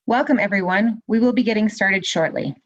Welcome, everyone. We will be getting started shortly.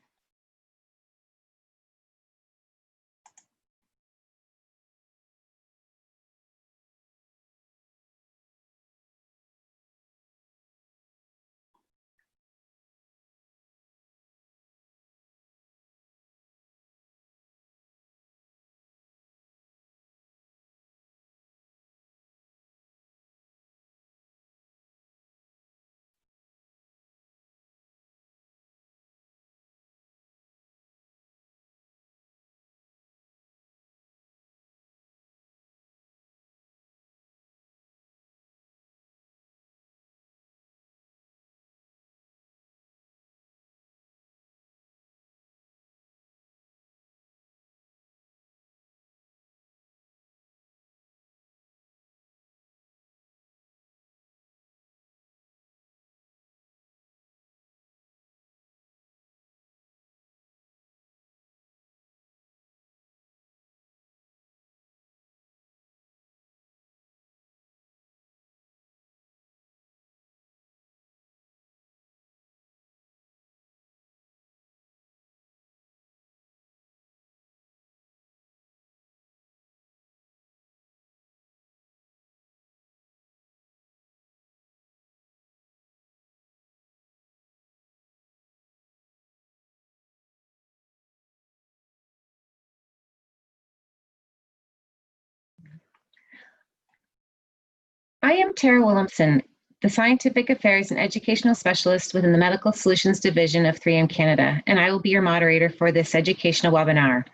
I am Tara Williamson, the Scientific Affairs and Educational Specialist within the Medical Solutions Division of 3M Canada, and I will be your moderator for this educational webinar.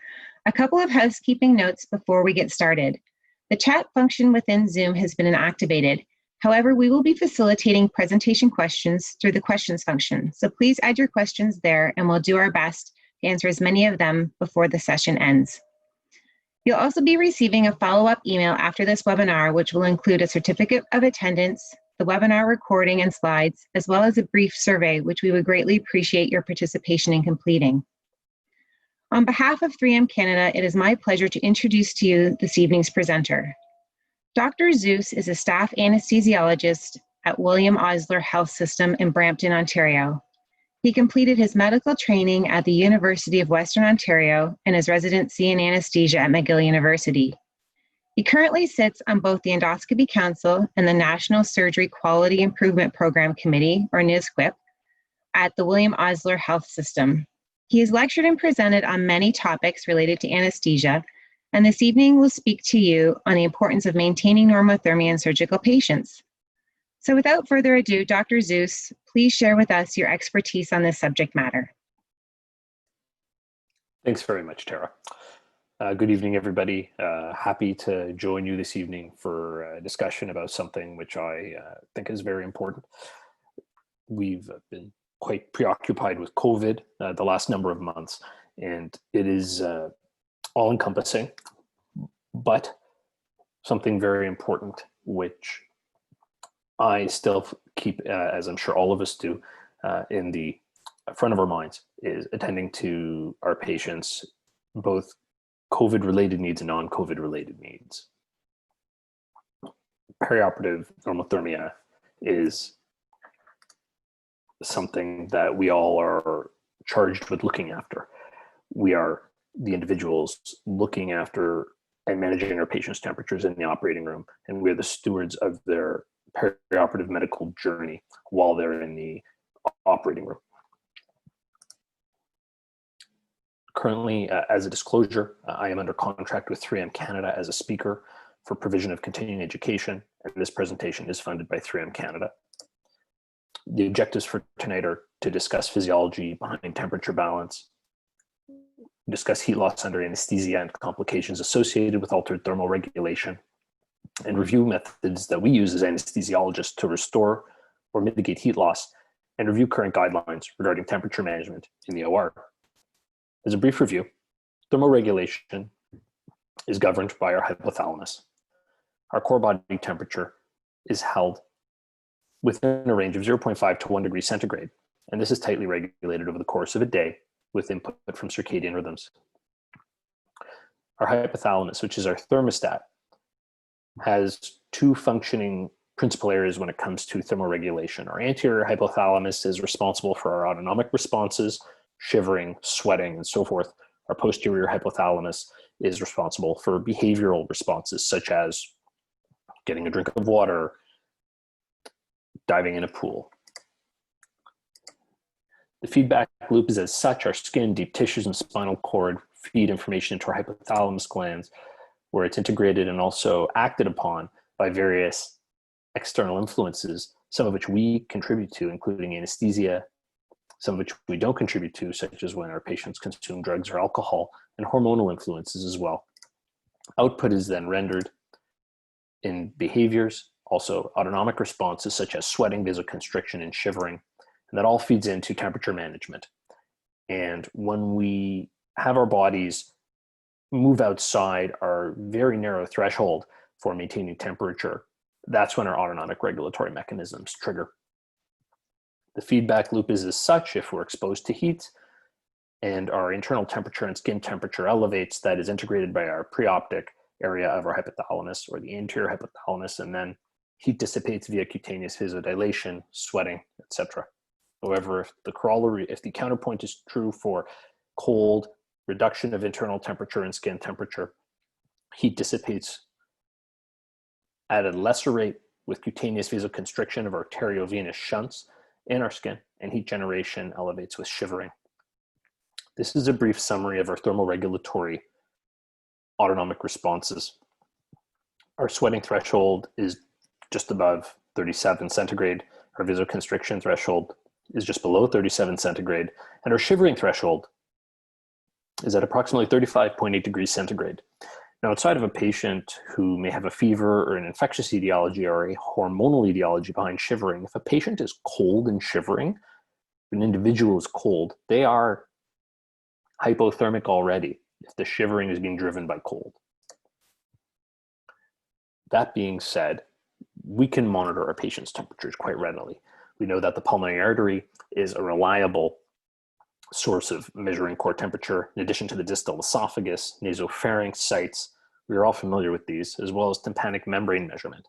A couple of housekeeping notes before we get started. The chat function within Zoom has been inactivated. However, we will be facilitating presentation questions through the questions function, so please add your questions there and we'll do our best to answer as many of them before the session ends. You'll also be receiving a follow-up email after this webinar, which will include a certificate of attendance, the webinar recording and slides, as well as a brief survey, which we would greatly appreciate your participation in completing. On behalf of 3M Canada, it is my pleasure to introduce to you this evening's presenter. Dr. Zeus is a staff anesthesiologist at William Osler Health System in Brampton, Ontario. He completed his medical training at the University of Western Ontario and his residency in anesthesia at McGill University. He currently sits on both the Endoscopy Council and the National Surgery Quality Improvement Program Committee, or NSQIP, at the William Osler Health System. He has lectured and presented on many topics related to anesthesia, and this evening will speak to you on the importance of maintaining normothermia in surgical patients. So without further ado, Dr. Zeus, please share with us your expertise on this subject matter. Thanks very much, Tara. Good evening, everybody. Happy to join you this evening for a discussion about something which I think is very important. We've been quite preoccupied with COVID the last number of months, and it is all-encompassing, but something very important which I still keep, as I'm sure all of us do, in the front of our minds is attending to our patients, both COVID-related needs and non-COVID related needs. Perioperative normothermia is something that we all are charged with looking after. We are the individuals looking after and managing our patients' temperatures in the operating room, and we're the stewards of their perioperative medical journey while they're in the operating room. Currently, as a disclosure, I am under contract with 3M Canada as a speaker for provision of continuing education, and this presentation is funded by 3M Canada. The objectives for tonight are to discuss physiology behind temperature balance, discuss heat loss under anesthesia and complications associated with altered thermal regulation, and review methods that we use as anesthesiologists to restore or mitigate heat loss, and review current guidelines regarding temperature management in the OR. As a brief review, thermoregulation is governed by our hypothalamus. Our core body temperature is held within a range of 0.5 to 1 degree centigrade, and this is tightly regulated over the course of a day with input from circadian rhythms. Our hypothalamus, which is our thermostat, has two functioning principal areas when it comes to thermoregulation. Our anterior hypothalamus is responsible for our autonomic responses, shivering, sweating, and so forth. Our posterior hypothalamus is responsible for behavioral responses, such as getting a drink of water, diving in a pool. The feedback loop is as such: our skin, deep tissues, and spinal cord feed information into our hypothalamus glands, where it's integrated and also acted upon by various external influences, some of which we contribute to, including anesthesia, some of which we don't contribute to, such as when our patients consume drugs or alcohol, and hormonal influences as well. Output is then rendered in behaviors, also autonomic responses such as sweating, vasoconstriction, and shivering. And that all feeds into temperature management. And when we have our bodies move outside our very narrow threshold for maintaining temperature, that's when our autonomic regulatory mechanisms trigger. The feedback loop is as such: if we're exposed to heat and our internal temperature and skin temperature elevates, that is integrated by our preoptic area of our hypothalamus or the anterior hypothalamus, and then heat dissipates via cutaneous vasodilation, sweating, etc. However, if the counterpoint is true for cold, reduction of internal temperature and skin temperature, heat dissipates at a lesser rate with cutaneous vasoconstriction of arteriovenous shunts in our skin, and heat generation elevates with shivering. This is a brief summary of our thermoregulatory autonomic responses. Our sweating threshold is just above 37 centigrade. Our vasoconstriction threshold is just below 37 centigrade. And our shivering threshold is at approximately 35.8 degrees centigrade. Now, outside of a patient who may have a fever or an infectious etiology or a hormonal etiology behind shivering, if a patient is cold and shivering, an individual is cold, they are hypothermic already if the shivering is being driven by cold. That being said, we can monitor our patient's temperatures quite readily. We know that the pulmonary artery is a reliable source of measuring core temperature, in addition to the distal esophagus, nasopharynx sites. We are all familiar with these, as well as tympanic membrane measurement.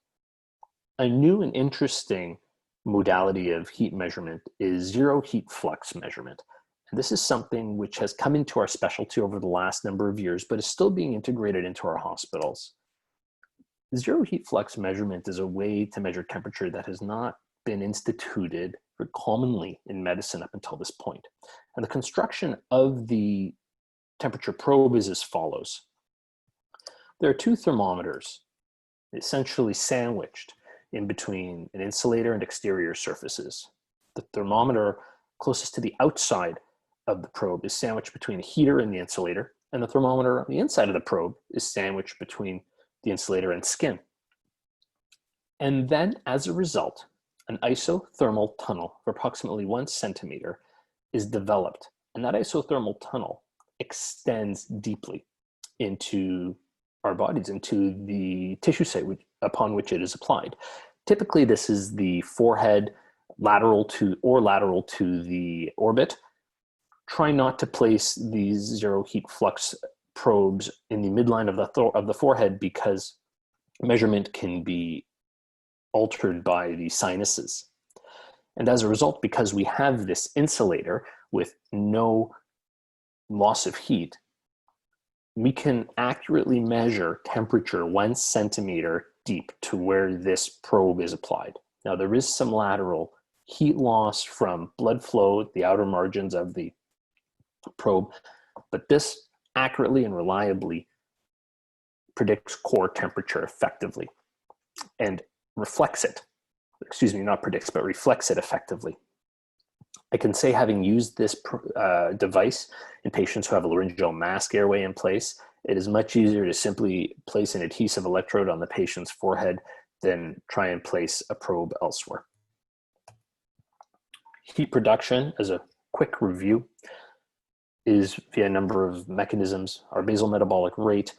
A new and interesting modality of heat measurement is zero heat flux measurement. And this is something which has come into our specialty over the last number of years, but is still being integrated into our hospitals. Zero heat flux measurement is a way to measure temperature that has not been instituted commonly in medicine up until this point. And the construction of the temperature probe is as follows. There are two thermometers essentially sandwiched in between an insulator and exterior surfaces. The thermometer closest to the outside of the probe is sandwiched between a heater and the insulator, and the thermometer on the inside of the probe is sandwiched between the insulator and skin. And then, as a result, an isothermal tunnel of approximately 1 centimeter is developed, and that isothermal tunnel extends deeply into our bodies, into the tissue site upon which it is applied. Typically, this is the forehead lateral to the orbit. Try not to place these zero heat flux probes in the midline of the forehead, because measurement can be altered by the sinuses. And as a result, because we have this insulator with no loss of heat, we can accurately measure temperature 1 centimeter deep to where this probe is applied. Now, there is some lateral heat loss from blood flow at the outer margins of the probe, but this accurately and reliably predicts core temperature effectively and reflects it. Not predicts, but reflects it effectively. I can say, having used this device in patients who have a laryngeal mask airway in place, it is much easier to simply place an adhesive electrode on the patient's forehead than try and place a probe elsewhere. Heat production, as a quick review, is via a number of mechanisms. Our basal metabolic rate,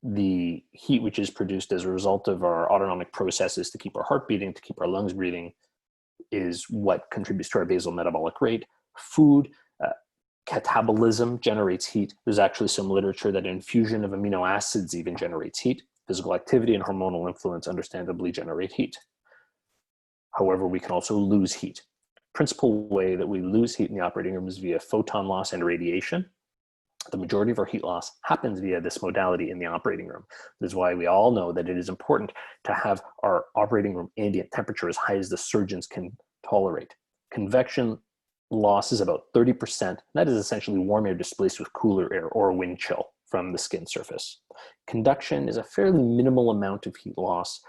the heat which is produced as a result of our autonomic processes to keep our heart beating, to keep our lungs breathing, is what contributes to our basal metabolic rate. Food, catabolism generates heat. There's actually some literature that infusion of amino acids even generates heat. Physical activity and hormonal influence understandably generate heat. However, we can also lose heat. Principal way that we lose heat in the operating room is via photon loss and radiation. The majority of our heat loss happens via this modality in the operating room. This is why we all know that it is important to have our operating room ambient temperature as high as the surgeons can tolerate. Convection loss is about 30%. That is essentially warm air displaced with cooler air or wind chill from the skin surface. Conduction is a fairly minimal amount of heat loss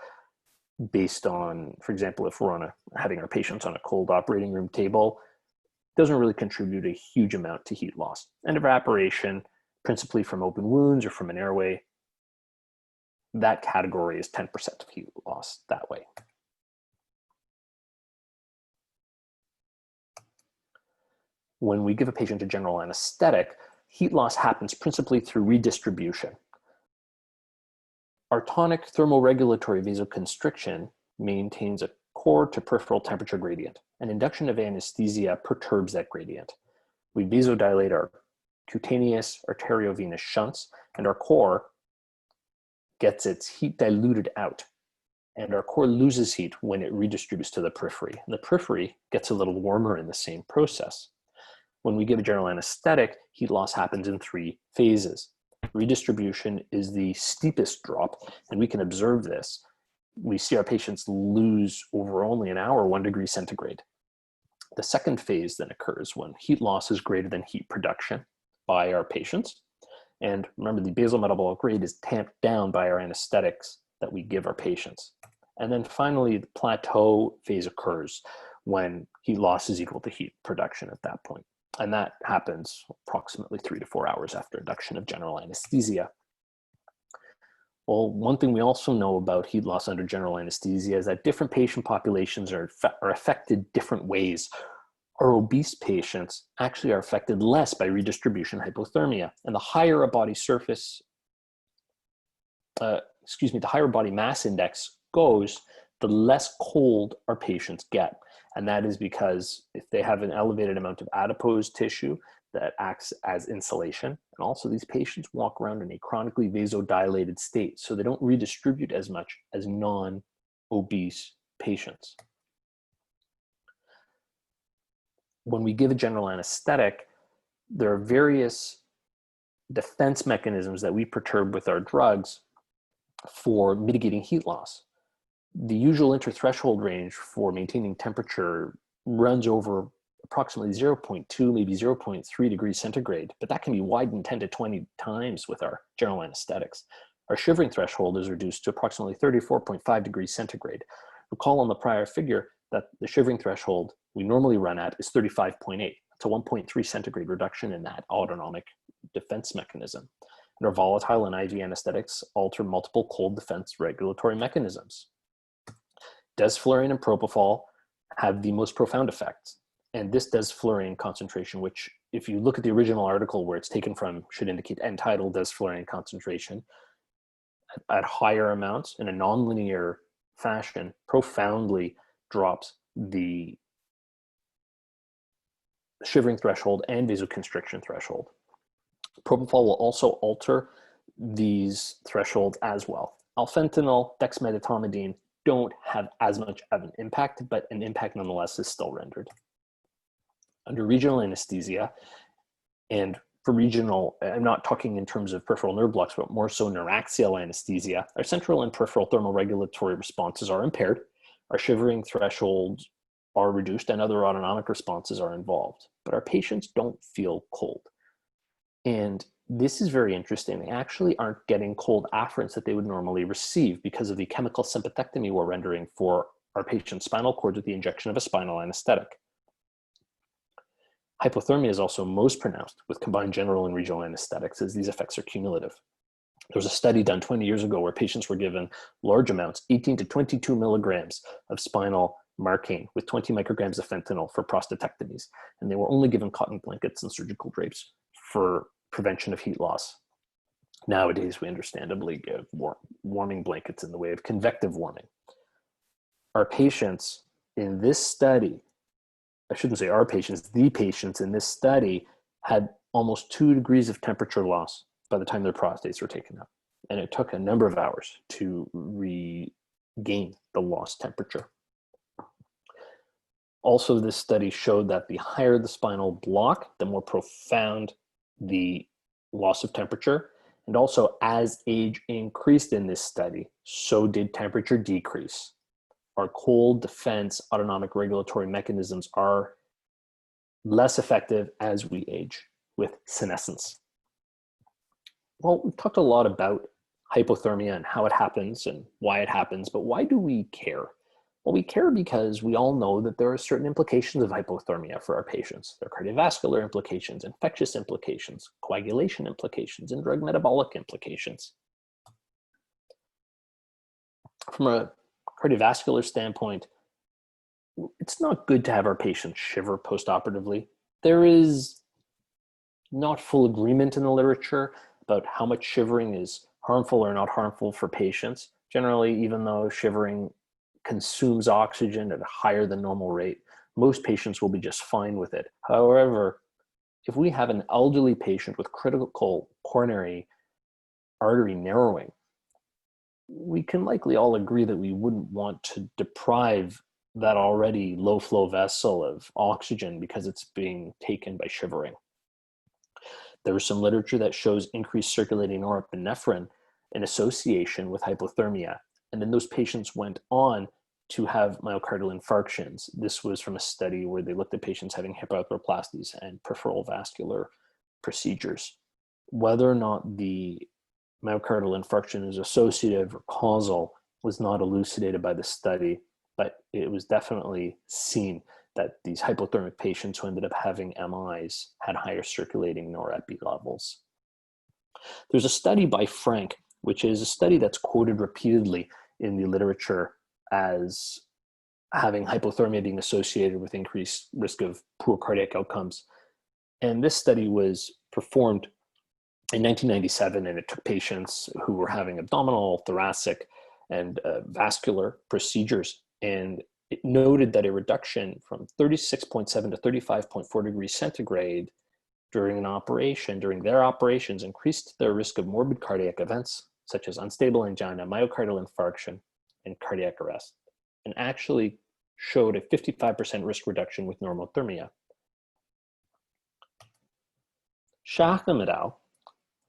based on, for example, if we're having our patients on a cold operating room table, doesn't really contribute a huge amount to heat loss. And evaporation, principally from open wounds or from an airway, that category is 10% of heat loss that way. When we give a patient a general anesthetic, heat loss happens principally through redistribution. Our tonic thermoregulatory vasoconstriction maintains a core to peripheral temperature gradient. An induction of anesthesia perturbs that gradient. We vasodilate our cutaneous arteriovenous shunts, and our core gets its heat diluted out. And our core loses heat when it redistributes to the periphery. And the periphery gets a little warmer in the same process. When we give a general anesthetic, heat loss happens in 3 phases. Redistribution is the steepest drop, and we can observe this. We see our patients lose over only an hour 1 degree centigrade. The second phase then occurs when heat loss is greater than heat production by our patients. And remember, the basal metabolic rate is tamped down by our anesthetics that we give our patients. And then finally, the plateau phase occurs when heat loss is equal to heat production at that point. And that happens approximately 3 to 4 hours after induction of general anesthesia. Well, one thing we also know about heat loss under general anesthesia is that different patient populations are affected different ways. Our obese patients actually are affected less by redistribution hypothermia, and the higher a body surface, the higher body mass index goes, the less cold our patients get. And that is because if they have an elevated amount of adipose tissue that acts as insulation, and also these patients walk around in a chronically vasodilated state, so they don't redistribute as much as non-obese patients. When we give a general anesthetic, there are various defense mechanisms that we perturb with our drugs for mitigating heat loss. The usual interthreshold range for maintaining temperature runs over approximately 0.2, maybe 0.3 degrees centigrade, but that can be widened 10 to 20 times with our general anesthetics. Our shivering threshold is reduced to approximately 34.5 degrees centigrade. Recall on the prior figure that the shivering threshold we normally run at is 35.8. It's a 1.3 centigrade reduction in that autonomic defense mechanism. And our volatile and IV anesthetics alter multiple cold defense regulatory mechanisms. Desflurane and propofol have the most profound effects. And this desflurane concentration, which if you look at the original article where it's taken from, should indicate end-tidal desflurane concentration, at higher amounts in a nonlinear fashion, profoundly drops the shivering threshold and vasoconstriction threshold. Propofol will also alter these thresholds as well. Alfentanil, dexmedetomidine don't have as much of an impact, but an impact nonetheless is still rendered. Under regional anesthesia, and for regional, I'm not talking in terms of peripheral nerve blocks, but more so neuraxial anesthesia, our central and peripheral thermoregulatory responses are impaired, our shivering thresholds are reduced, and other autonomic responses are involved. But our patients don't feel cold. And this is very interesting. They actually aren't getting cold afferents that they would normally receive because of the chemical sympathectomy we're rendering for our patient's spinal cord with the injection of a spinal anesthetic. Hypothermia is also most pronounced with combined general and regional anesthetics, as these effects are cumulative. There was a study done 20 years ago where patients were given large amounts, 18 to 22 milligrams of spinal Marcaine with 20 micrograms of fentanyl for prostatectomies. And they were only given cotton blankets and surgical drapes for prevention of heat loss. Nowadays, we understandably give warming blankets in the way of convective warming. Our patients in this study, I shouldn't say our patients, the patients in this study had almost 2 degrees of temperature loss by the time their prostates were taken out. And it took a number of hours to regain the lost temperature. Also, this study showed that the higher the spinal block, the more profound the loss of temperature. And also, as age increased in this study, so did temperature decrease. Our cold defense autonomic regulatory mechanisms are less effective as we age with senescence. Well, we've talked a lot about hypothermia and how it happens and why it happens, but why do we care? Well, we care because we all know that there are certain implications of hypothermia for our patients. There are cardiovascular implications, infectious implications, coagulation implications, and drug metabolic implications. From a cardiovascular standpoint, it's not good to have our patients shiver postoperatively. There is not full agreement in the literature about how much shivering is harmful or not harmful for patients. Generally, even though shivering consumes oxygen at a higher than normal rate, most patients will be just fine with it. However, if we have an elderly patient with critical coronary artery narrowing, we can likely all agree that we wouldn't want to deprive that already low flow vessel of oxygen because it's being taken by shivering. There is some literature that shows increased circulating norepinephrine in association with hypothermia. And then those patients went on to have myocardial infarctions. This was from a study where they looked at patients having hip arthroplasties and peripheral vascular procedures. Whether or not the myocardial infarction is associative or causal was not elucidated by the study, but it was definitely seen that these hypothermic patients who ended up having MIs had higher circulating norepi levels. There's a study by Frank, which is a study that's quoted repeatedly in the literature as having hypothermia being associated with increased risk of poor cardiac outcomes. And this study was performed in 1997, and it took patients who were having abdominal, thoracic, and vascular procedures. And it noted that a reduction from 36.7 to 35.4 degrees centigrade during their operations, increased their risk of morbid cardiac events, such as unstable angina, myocardial infarction, and cardiac arrest, and actually showed a 55% risk reduction with normothermia. Shacham et al.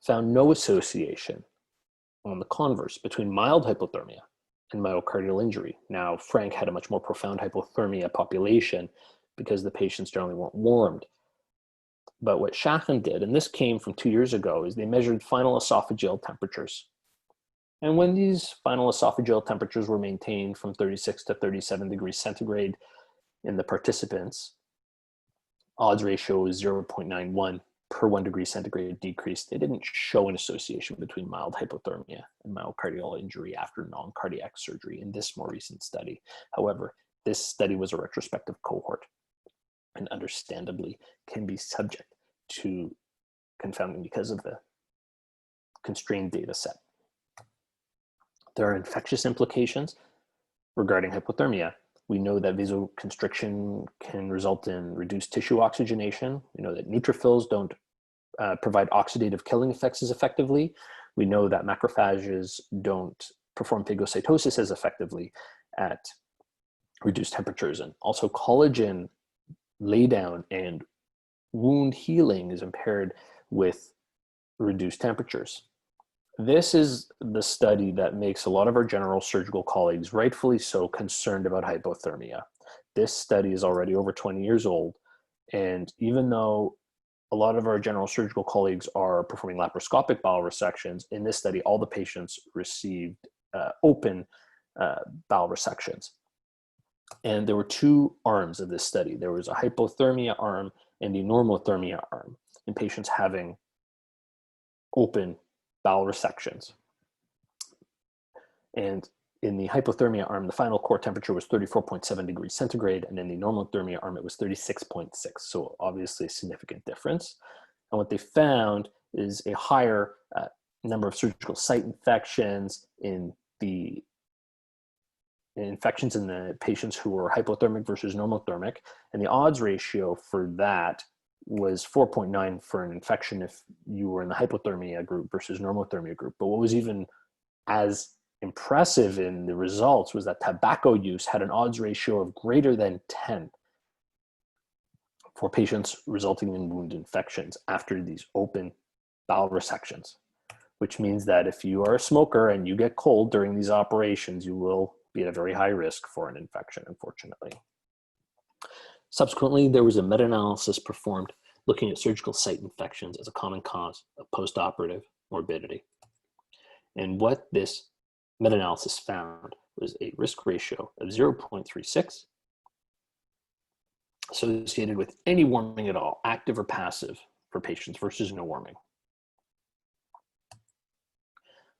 Found no association, on the converse, between mild hypothermia and myocardial injury. Now, Frank had a much more profound hypothermia population because the patients generally weren't warmed. But what Shacham did, and this came from 2 years ago, is they measured final esophageal temperatures. And when these final esophageal temperatures were maintained from 36 to 37 degrees centigrade in the participants, odds ratio was 0.91 per 1 degree centigrade decrease. They didn't show an association between mild hypothermia and myocardial injury after non-cardiac surgery in this more recent study. However, this study was a retrospective cohort and understandably can be subject to confounding because of the constrained data set. There are infectious implications regarding hypothermia. We know that vasoconstriction can result in reduced tissue oxygenation. We know that neutrophils don't provide oxidative killing effects as effectively. We know that macrophages don't perform phagocytosis as effectively at reduced temperatures. And also collagen laydown and wound healing is impaired with reduced temperatures. This is the study that makes a lot of our general surgical colleagues, rightfully so, concerned about hypothermia. This study is already over 20 years old, and even though a lot of our general surgical colleagues are performing laparoscopic bowel resections, in this study, all the patients received open bowel resections. And there were two arms of this study. There was a hypothermia arm and a normothermia arm in patients having open bowel resections. And in the hypothermia arm, the final core temperature was 34.7 degrees centigrade, and in the normothermia arm, it was 36.6. So obviously a significant difference. And what they found is a higher number of surgical site infections in the infections in the patients who were hypothermic versus normothermic. And the odds ratio for that was 4.9 for an infection if you were in the hypothermia group versus normothermia group. But what was even as impressive in the results was that tobacco use had an odds ratio of greater than 10 for patients resulting in wound infections after these open bowel resections, which means that if you are a smoker and you get cold during these operations, you will be at a very high risk for an infection, unfortunately. Subsequently, there was a meta-analysis performed looking at surgical site infections as a common cause of postoperative morbidity. And what this meta-analysis found was a risk ratio of 0.36 associated with any warming at all, active or passive, for patients versus no warming.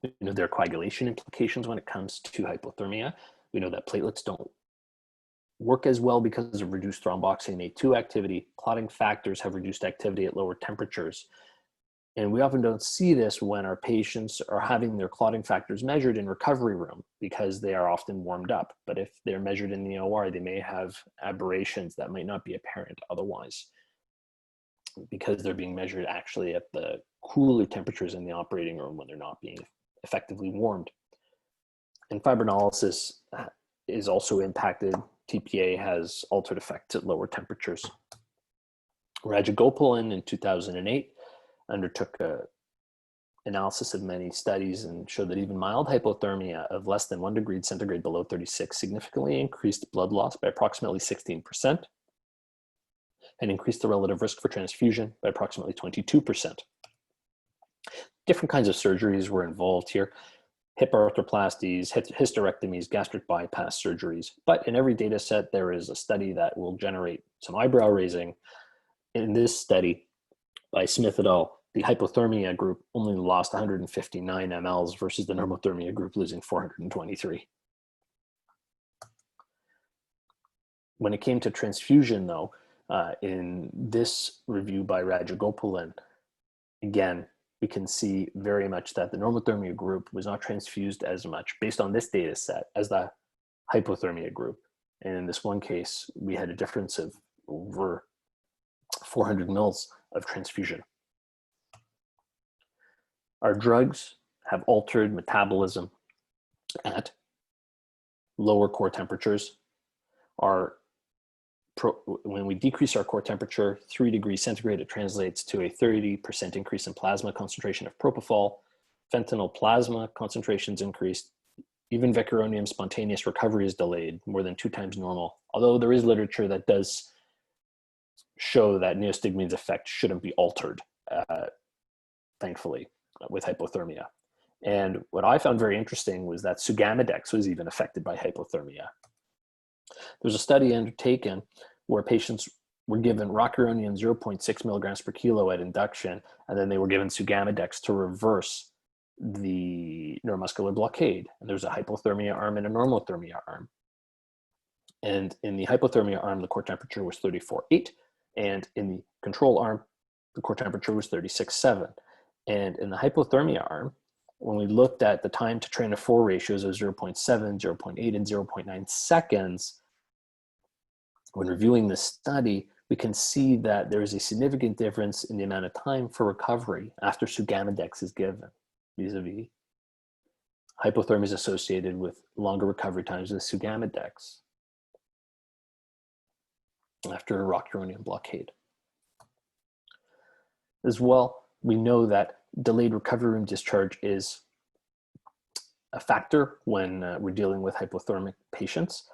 We know there are coagulation implications when it comes to hypothermia. We know that platelets don't work as well because of reduced thromboxane A2 activity. Clotting factors have reduced activity at lower temperatures. And we often don't see this when our patients are having their clotting factors measured in recovery room because they are often warmed up. But if they're measured in the OR, they may have aberrations that might not be apparent otherwise because they're being measured actually at the cooler temperatures in the operating room when they're not being effectively warmed. And fibrinolysis is also impacted. TPA has altered effects at lower temperatures. Rajagopal in 2008 undertook an analysis of many studies and showed that even mild hypothermia of less than 1 degree centigrade below 36 significantly increased blood loss by approximately 16% and increased the relative risk for transfusion by approximately 22%. Different kinds of surgeries were involved here: hip arthroplasties, hysterectomies, gastric bypass surgeries. But in every data set, there is a study that will generate some eyebrow raising. In this study by Smith et al., the hypothermia group only lost 159 mLs versus the normothermia group losing 423. When it came to transfusion, though, in this review by Rajagopalan, again, we can see very much that the normothermia group was not transfused as much based on this data set as the hypothermia group. And in this one case, we had a difference of over 400 mils of transfusion. Our drugs have altered metabolism at lower core temperatures. When we decrease our core temperature 3 degrees centigrade, it translates to a 30% increase in plasma concentration of propofol. Fentanyl plasma concentrations increased. Even vecuronium spontaneous recovery is delayed more than 2 times normal, although there is literature that does show that neostigmine's effect shouldn't be altered, thankfully, with hypothermia. And what I found very interesting was that sugammadex was even affected by hypothermia. There's a study undertaken where patients were given rocuronium 0.6 milligrams per kilo at induction, and then they were given sugammadex to reverse the neuromuscular blockade. And there's a hypothermia arm and a normothermia arm. And in the hypothermia arm, the core temperature was 34.8, and in the control arm, the core temperature was 36.7. And in the hypothermia arm, when we looked at the time to train to 4 ratios of 0.7, 0.8, and 0.9 seconds, when reviewing this study, we can see that there is a significant difference in the amount of time for recovery after sugammadex is given, vis-a-vis hypothermia is associated with longer recovery times with sugammadex after a rocuronium blockade. As well, we know that delayed recovery room discharge is a factor when we're dealing with hypothermic patients.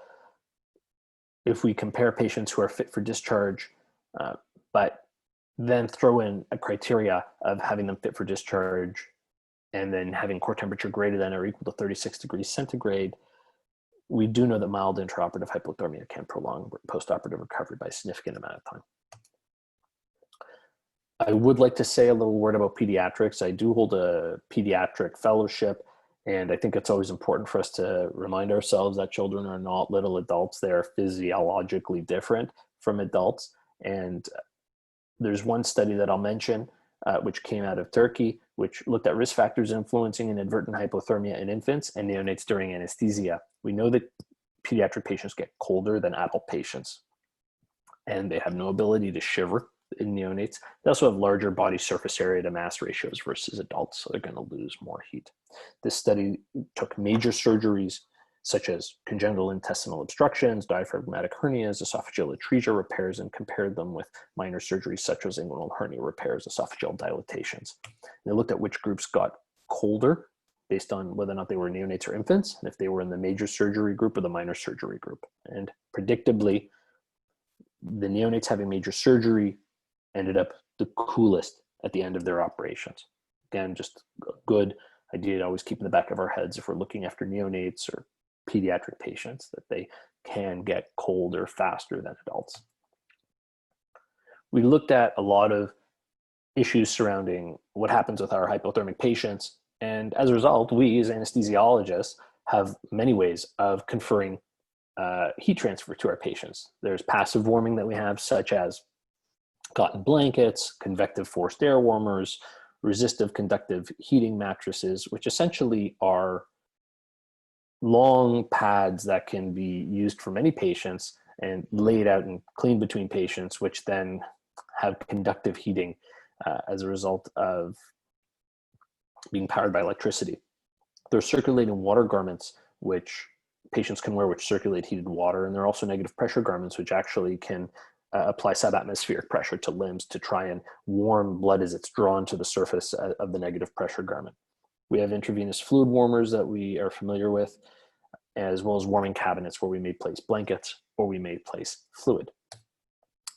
If we compare patients who are fit for discharge, but then throw in a criteria of having them fit for discharge and then having core temperature greater than or equal to 36 degrees centigrade, we do know that mild intraoperative hypothermia can prolong postoperative recovery by a significant amount of time. I would like to say a little word about pediatrics. I do hold a pediatric fellowship, and I think it's always important for us to remind ourselves that children are not little adults. They are physiologically different from adults. And there's one study that I'll mention, which came out of Turkey, which looked at risk factors influencing inadvertent hypothermia in infants and neonates during anesthesia. We know that pediatric patients get colder than adult patients, and they have no ability to shiver in neonates. They also have larger body surface area to mass ratios versus adults, so they're going to lose more heat. This study took major surgeries such as congenital intestinal obstructions, diaphragmatic hernias, esophageal atresia repairs, and compared them with minor surgeries such as inguinal hernia repairs, esophageal dilatations. They looked at which groups got colder based on whether or not they were neonates or infants, and if they were in the major surgery group or the minor surgery group. And predictably, the neonates having major surgery ended up the coolest at the end of their operations. Again, just a good idea to always keep in the back of our heads if we're looking after neonates or pediatric patients, that they can get colder faster than adults. We looked at a lot of issues surrounding what happens with our hypothermic patients, and as a result, we as anesthesiologists have many ways of conferring heat transfer to our patients. There's passive warming that we have, such as cotton blankets, convective forced air warmers, resistive conductive heating mattresses, which essentially are long pads that can be used for many patients and laid out and cleaned between patients, which then have conductive heating as a result of being powered by electricity. There are circulating water garments which patients can wear, which circulate heated water, and there are also negative pressure garments which actually can apply subatmospheric pressure to limbs to try and warm blood as it's drawn to the surface of the negative pressure garment. We have intravenous fluid warmers that we are familiar with, as well as warming cabinets where we may place blankets or we may place fluid.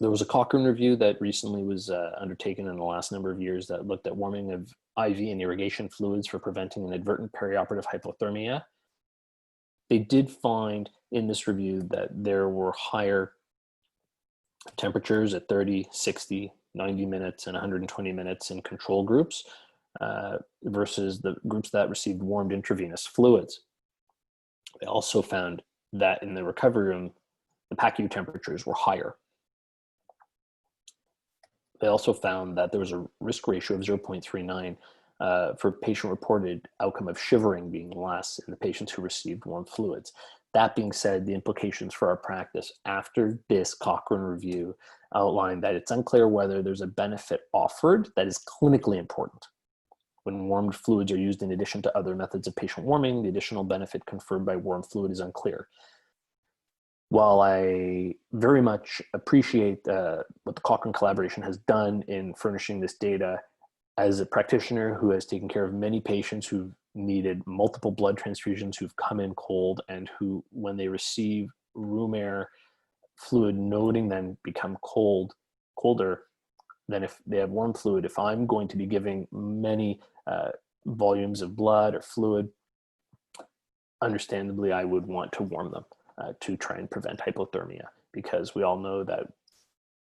There was a Cochrane review that recently was undertaken in the last number of years that looked at warming of IV and irrigation fluids for preventing inadvertent perioperative hypothermia. They did find in this review that there were higher temperatures at 30, 60, 90 minutes, and 120 minutes in control groups versus the groups that received warmed intravenous fluids. They also found that in the recovery room, the PACU temperatures were higher. They also found that there was a risk ratio of 0.39 for patient-reported outcome of shivering being less in the patients who received warm fluids. That being said, the implications for our practice after this Cochrane review outlined that it's unclear whether there's a benefit offered that is clinically important. When warmed fluids are used in addition to other methods of patient warming, the additional benefit conferred by warm fluid is unclear. While I very much appreciate what the Cochrane collaboration has done in furnishing this data, as a practitioner who has taken care of many patients who've needed multiple blood transfusions, who've come in cold, and who, when they receive room air fluid, noting then become colder than if they have warm fluid, if I'm going to be giving many volumes of blood or fluid, understandably, I would want to warm them to try and prevent hypothermia, because we all know that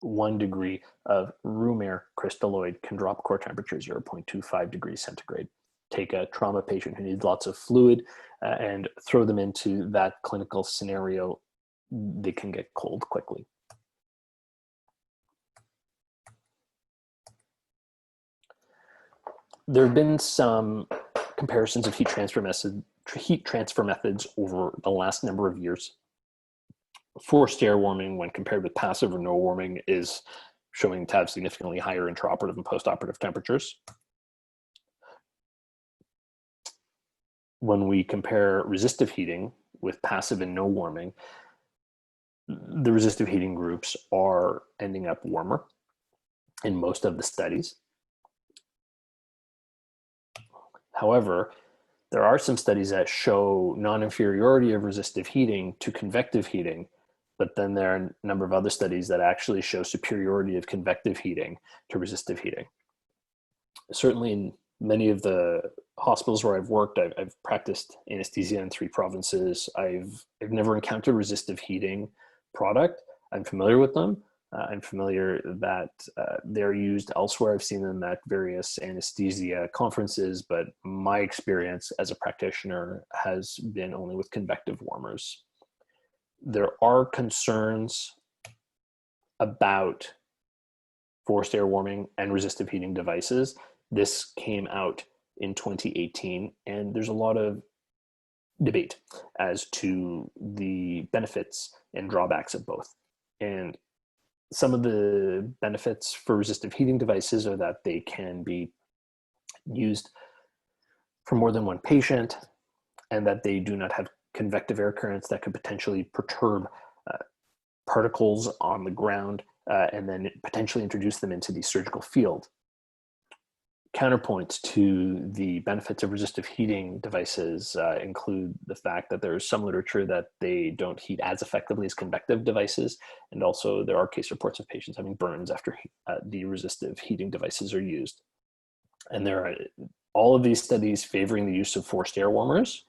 1 degree of room air crystalloid can drop core temperature 0.25 degrees centigrade. Take a trauma patient who needs lots of fluid and throw them into that clinical scenario, they can get cold quickly. There have been some comparisons of heat transfer methods over the last number of years. Forced air warming, when compared with passive or no warming, is showing to have significantly higher intraoperative and postoperative temperatures. When we compare resistive heating with passive and no warming, the resistive heating groups are ending up warmer in most of the studies. However, there are some studies that show non-inferiority of resistive heating to convective heating, but then there are a number of other studies that actually show superiority of convective heating to resistive heating. Certainly in many of the hospitals where I've worked, I've practiced anesthesia in 3 provinces. I've never encountered resistive heating product. I'm familiar with them. I'm familiar that they're used elsewhere. I've seen them at various anesthesia conferences, but my experience as a practitioner has been only with convective warmers. There are concerns about forced air warming and resistive heating devices. This came out in 2018, and there's a lot of debate as to the benefits and drawbacks of both. And some of the benefits for resistive heating devices are that they can be used for more than one patient, and that they do not have convective air currents that could potentially perturb particles on the ground and then potentially introduce them into the surgical field. Counterpoints to the benefits of resistive heating devices include the fact that there is some literature that they don't heat as effectively as convective devices, and also there are case reports of patients having burns after the resistive heating devices are used. And there are all of these studies favoring the use of forced air warmers,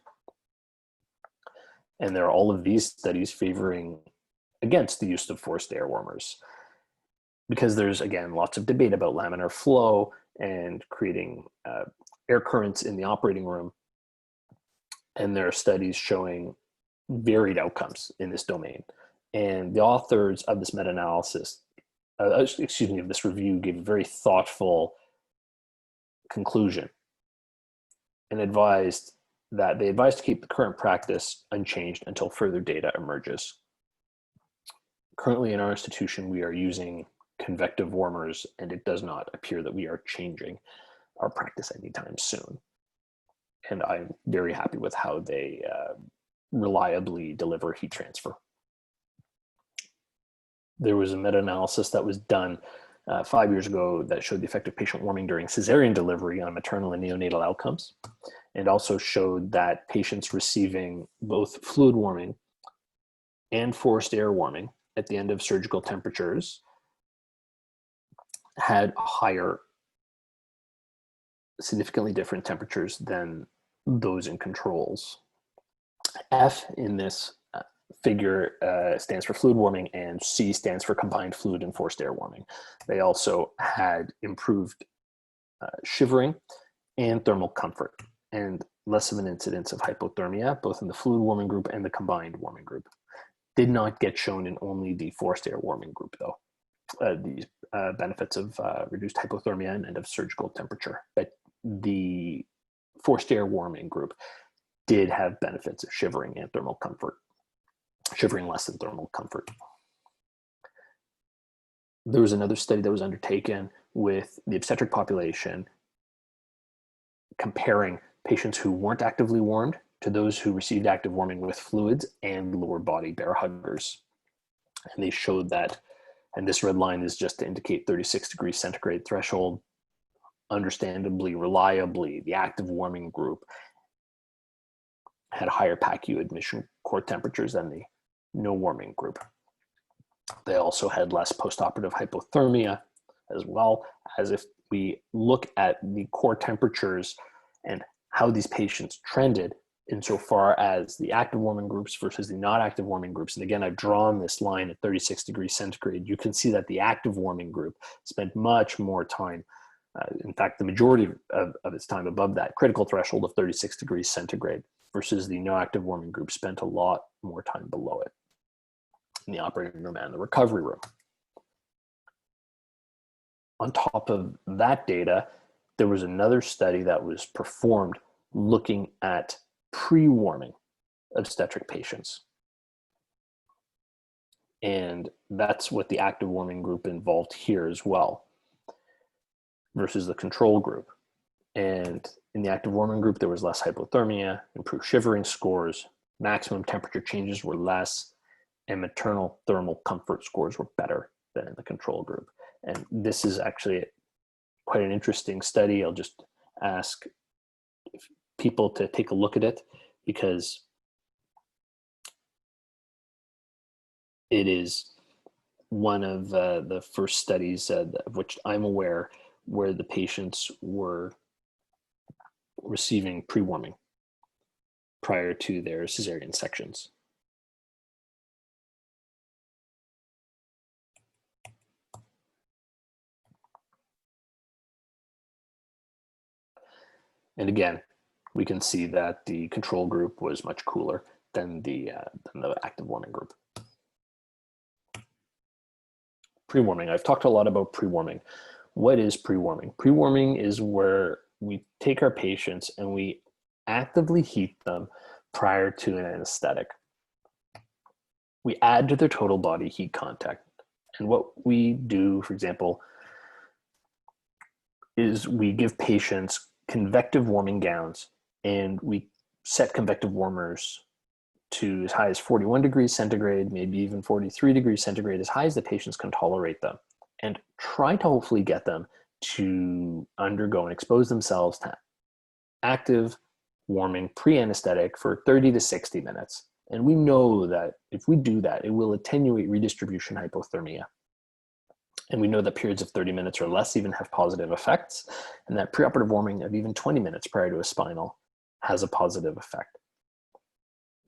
and there are all of these studies favoring against the use of forced air warmers, because there's, again, lots of debate about laminar flow and creating air currents in the operating room. And there are studies showing varied outcomes in this domain. And the authors of this meta-analysis, of this review, gave a very thoughtful conclusion and advised to keep the current practice unchanged until further data emerges. Currently in our institution, we are using convective warmers, and it does not appear that we are changing our practice anytime soon. And I'm very happy with how they reliably deliver heat transfer. There was a meta-analysis that was done 5 years ago that showed the effect of patient warming during cesarean delivery on maternal and neonatal outcomes, and also showed that patients receiving both fluid warming and forced air warming at the end of surgical temperatures had higher, significantly different temperatures than those in controls. F in this figure stands for fluid warming, and C stands for combined fluid and forced air warming. They also had improved shivering and thermal comfort, and less of an incidence of hypothermia, both in the fluid warming group and the combined warming group. Did not get shown in only the forced air warming group, though. These benefits of reduced hypothermia and end of surgical temperature. But the forced air warming group did have benefits of shivering and thermal comfort, shivering less than thermal comfort. There was another study that was undertaken with the obstetric population comparing patients who weren't actively warmed to those who received active warming with fluids and lower body bear huggers. And they showed that, and this red line is just to indicate 36 degrees centigrade threshold, understandably, reliably, the active warming group had higher PACU admission core temperatures than the no warming group. They also had less postoperative hypothermia, as well as if we look at the core temperatures and how these patients trended insofar as the active warming groups versus the not active warming groups. And again, I've drawn this line at 36 degrees centigrade. You can see that the active warming group spent much more time, in fact, the majority of its time above that critical threshold of 36 degrees centigrade, versus the no active warming group spent a lot more time below it in the operating room and the recovery room. On top of that data, there was another study that was performed looking at pre-warming obstetric patients. And that's what the active warming group involved here as well, versus the control group. And in the active warming group, there was less hypothermia, improved shivering scores, maximum temperature changes were less, and maternal thermal comfort scores were better than in the control group. And this is actually quite an interesting study. I'll just ask people to take a look at it, because it is one of the first studies of which I'm aware where the patients were receiving pre-warming prior to their cesarean sections. And again, we can see that the control group was much cooler than the active warming group. Pre-warming. I've talked a lot about pre-warming. What is pre-warming? Pre-warming is where we take our patients and we actively heat them prior to an anesthetic. We add to their total body heat contact. And what we do, for example, is we give patients convective warming gowns, and we set convective warmers to as high as 41 degrees centigrade, maybe even 43 degrees centigrade, as high as the patients can tolerate them, and try to hopefully get them to undergo and expose themselves to active warming pre-anesthetic for 30 to 60 minutes. And we know that if we do that, it will attenuate redistribution hypothermia. And we know that periods of 30 minutes or less even have positive effects, and that preoperative warming of even 20 minutes prior to a spinal has a positive effect.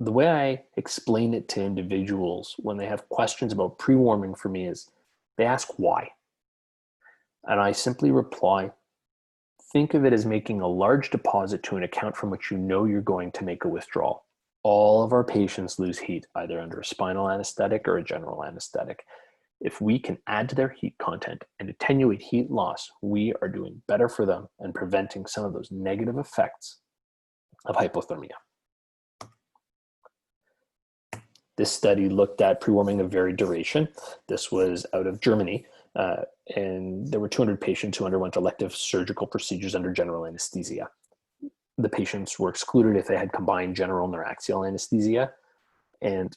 The way I explain it to individuals when they have questions about pre-warming for me is they ask why. And I simply reply, think of it as making a large deposit to an account from which you know you're going to make a withdrawal. All of our patients lose heat, either under a spinal anesthetic or a general anesthetic. If we can add to their heat content and attenuate heat loss, we are doing better for them and preventing some of those negative effects of hypothermia. This study looked at pre-warming of varied duration. This was out of Germany, and there were 200 patients who underwent elective surgical procedures under general anesthesia. The patients were excluded if they had combined general and neuraxial anesthesia, and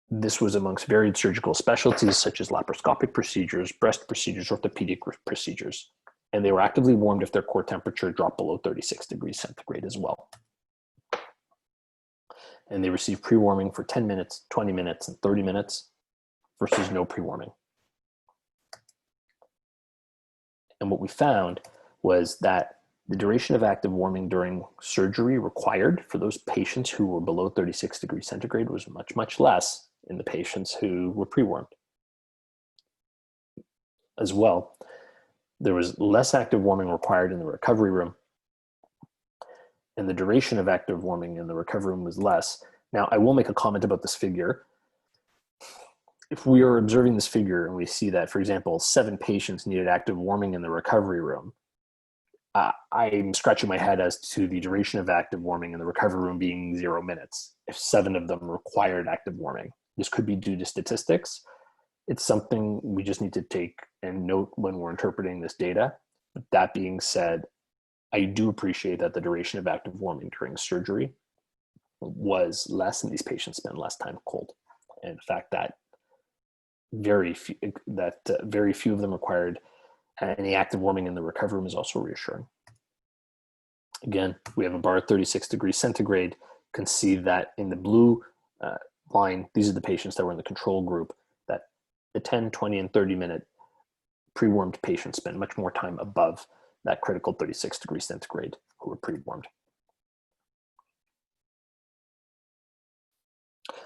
this was amongst varied surgical specialties such as laparoscopic procedures, breast procedures, orthopedic procedures, and they were actively warmed if their core temperature dropped below 36 degrees centigrade as well. And they received pre-warming for 10 minutes, 20 minutes, and 30 minutes versus no pre-warming. And what we found was that the duration of active warming during surgery required for those patients who were below 36 degrees centigrade was much, much less in the patients who were pre-warmed. As well, there was less active warming required in the recovery room, and the duration of active warming in the recovery room was less. Now, I will make a comment about this figure. If we are observing this figure and we see that, for example, 7 patients needed active warming in the recovery room, I'm scratching my head as to the duration of active warming in the recovery room being 0 minutes. If 7 of them required active warming, this could be due to statistics. It's something we just need to take and note when we're interpreting this data. But that being said, I do appreciate that the duration of active warming during surgery was less, and these patients spend less time cold. And the fact that very few of them required any active warming in the recovery room is also reassuring. Again, we have a bar at 36 degrees centigrade. You can see that in the blue line, these are the patients that were in the control group, that the 10, 20, and 30-minute pre-warmed patients spend much more time above that critical 36 degrees centigrade who were pre-warmed.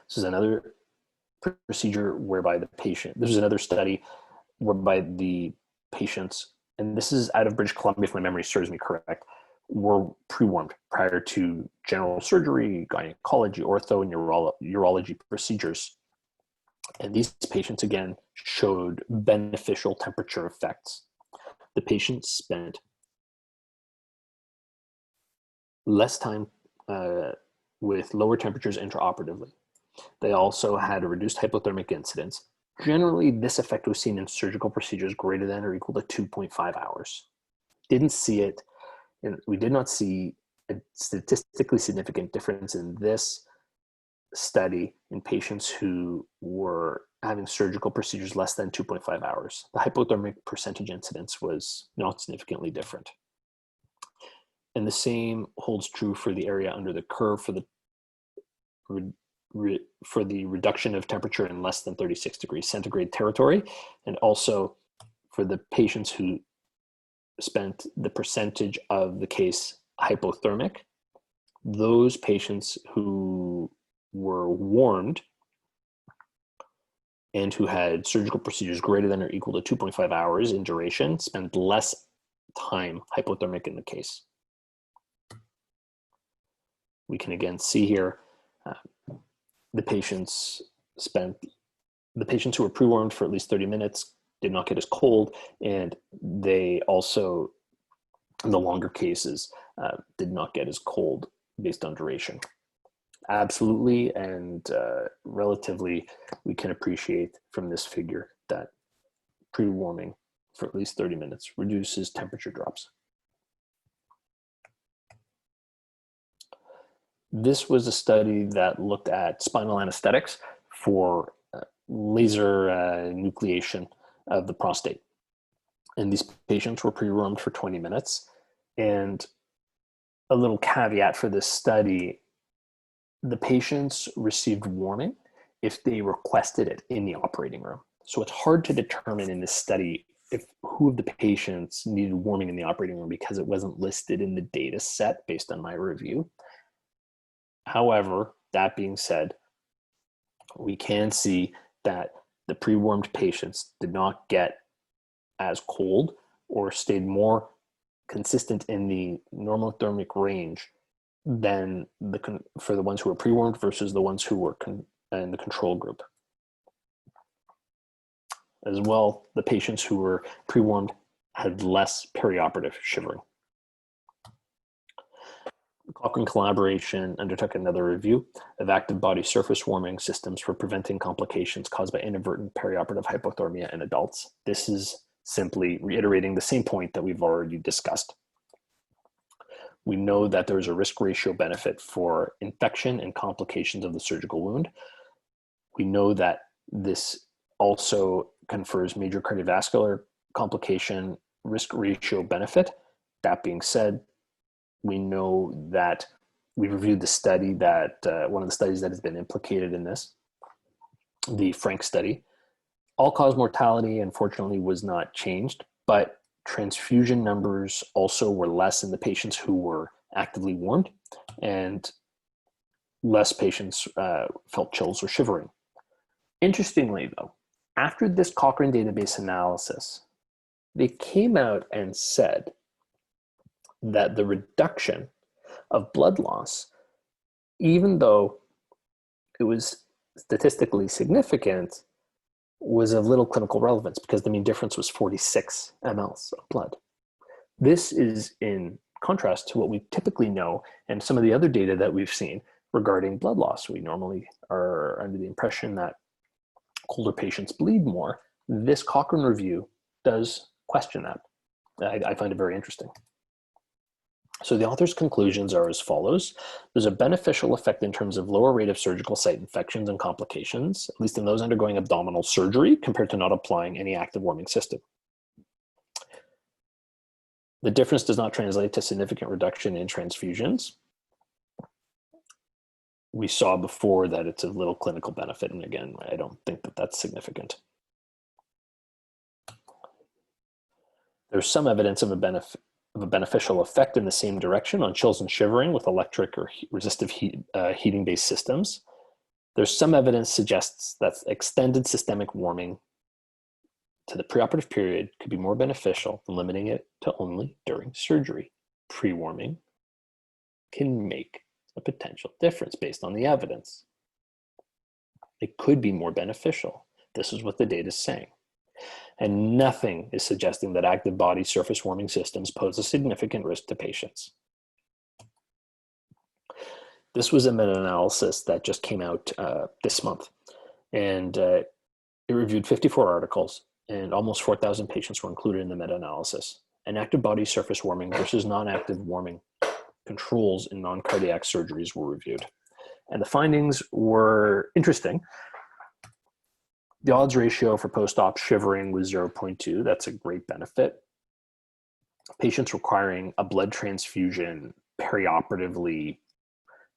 This is another procedure whereby the patient, this is another study whereby the patients, and this is out of British Columbia if my memory serves me correct, were pre-warmed prior to general surgery, gynecology, ortho, and urology procedures. And these patients, again, showed beneficial temperature effects. The patients spent less time with lower temperatures intraoperatively. They also had a reduced hypothermic incidence. Generally, this effect was seen in surgical procedures greater than or equal to 2.5 hours. Didn't see it, and we did not see a statistically significant difference in this study in patients who were having surgical procedures less than 2.5 hours. The hypothermic percentage incidence was not significantly different. And the same holds true for the area under the curve for the reduction of temperature in less than 36 degrees centigrade territory, and also for the patients who spent the percentage of the case hypothermic. Those patients who were warmed and who had surgical procedures greater than or equal to 2.5 hours in duration spent less time hypothermic in the case. We can again see here the patients who were pre-warmed for at least 30 minutes did not get as cold, and they also, in the longer cases, did not get as cold based on duration. Absolutely, and relatively, we can appreciate from this figure that pre-warming for at least 30 minutes reduces temperature drops. This was a study that looked at spinal anesthetics for laser nucleation of the prostate. And these patients were pre-warmed for 20 minutes. And a little caveat for this study, the patients received warming if they requested it in the operating room. So it's hard to determine in this study who of the patients needed warming in the operating room because it wasn't listed in the data set based on my review. However, that being said, we can see that the pre-warmed patients did not get as cold or stayed more consistent in the normothermic range than for the ones who were pre-warmed versus the ones who were in the control group. As well, the patients who were pre-warmed had less perioperative shivering. The Cochrane collaboration undertook another review of active body surface warming systems for preventing complications caused by inadvertent perioperative hypothermia in adults. This is simply reiterating the same point that we've already discussed. We know that there's a risk ratio benefit for infection and complications of the surgical wound. We know that this also confers major cardiovascular complication risk ratio benefit. That being said, we know that we reviewed the study that, one of the studies that has been implicated in this, the Frank study. All-cause mortality, unfortunately, was not changed, but transfusion numbers also were less in the patients who were actively warmed, and less patients felt chills or shivering. Interestingly, though, after this Cochrane database analysis, they came out and said that the reduction of blood loss, even though it was statistically significant, was of little clinical relevance because the mean difference was 46 mLs of blood. This is in contrast to what we typically know and some of the other data that we've seen regarding blood loss. We normally are under the impression that colder patients bleed more. This Cochrane review does question that. I find it very interesting. So the author's conclusions are as follows. There's a beneficial effect in terms of lower rate of surgical site infections and complications, at least in those undergoing abdominal surgery, compared to not applying any active warming system. The difference does not translate to significant reduction in transfusions. We saw before that it's a little clinical benefit, and again, I don't think that that's significant. There's some evidence of a beneficial effect in the same direction on chills and shivering with electric or resistive heating-based systems. There's some evidence suggests that extended systemic warming to the preoperative period could be more beneficial than limiting it to only during surgery. Pre-warming can make a potential difference based on the evidence. It could be more beneficial. This is what the data is saying. And nothing is suggesting that active body surface warming systems pose a significant risk to patients. This was a meta-analysis that just came out this month, and it reviewed 54 articles, and almost 4,000 patients were included in the meta-analysis. And active body surface warming versus non-active warming controls in non-cardiac surgeries were reviewed. And the findings were interesting. The odds ratio for post-op shivering was 0.2. That's a great benefit. Patients requiring a blood transfusion perioperatively,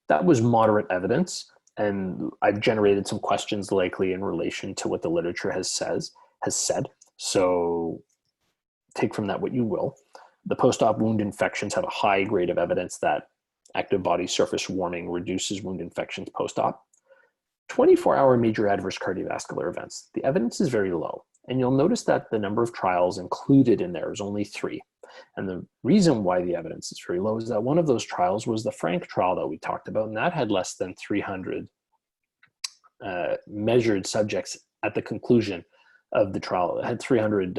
that was moderate evidence. And I've generated some questions likely in relation to what the literature has said. So take from that what you will. The post-op wound infections have a high grade of evidence that active body surface warming reduces wound infections post-op. 24-hour major adverse cardiovascular events, the evidence is very low. And you'll notice that the number of trials included in there is only 3. And the reason why the evidence is very low is that one of those trials was the Frank trial that we talked about, and that had less than 300 measured subjects at the conclusion of the trial. It had 300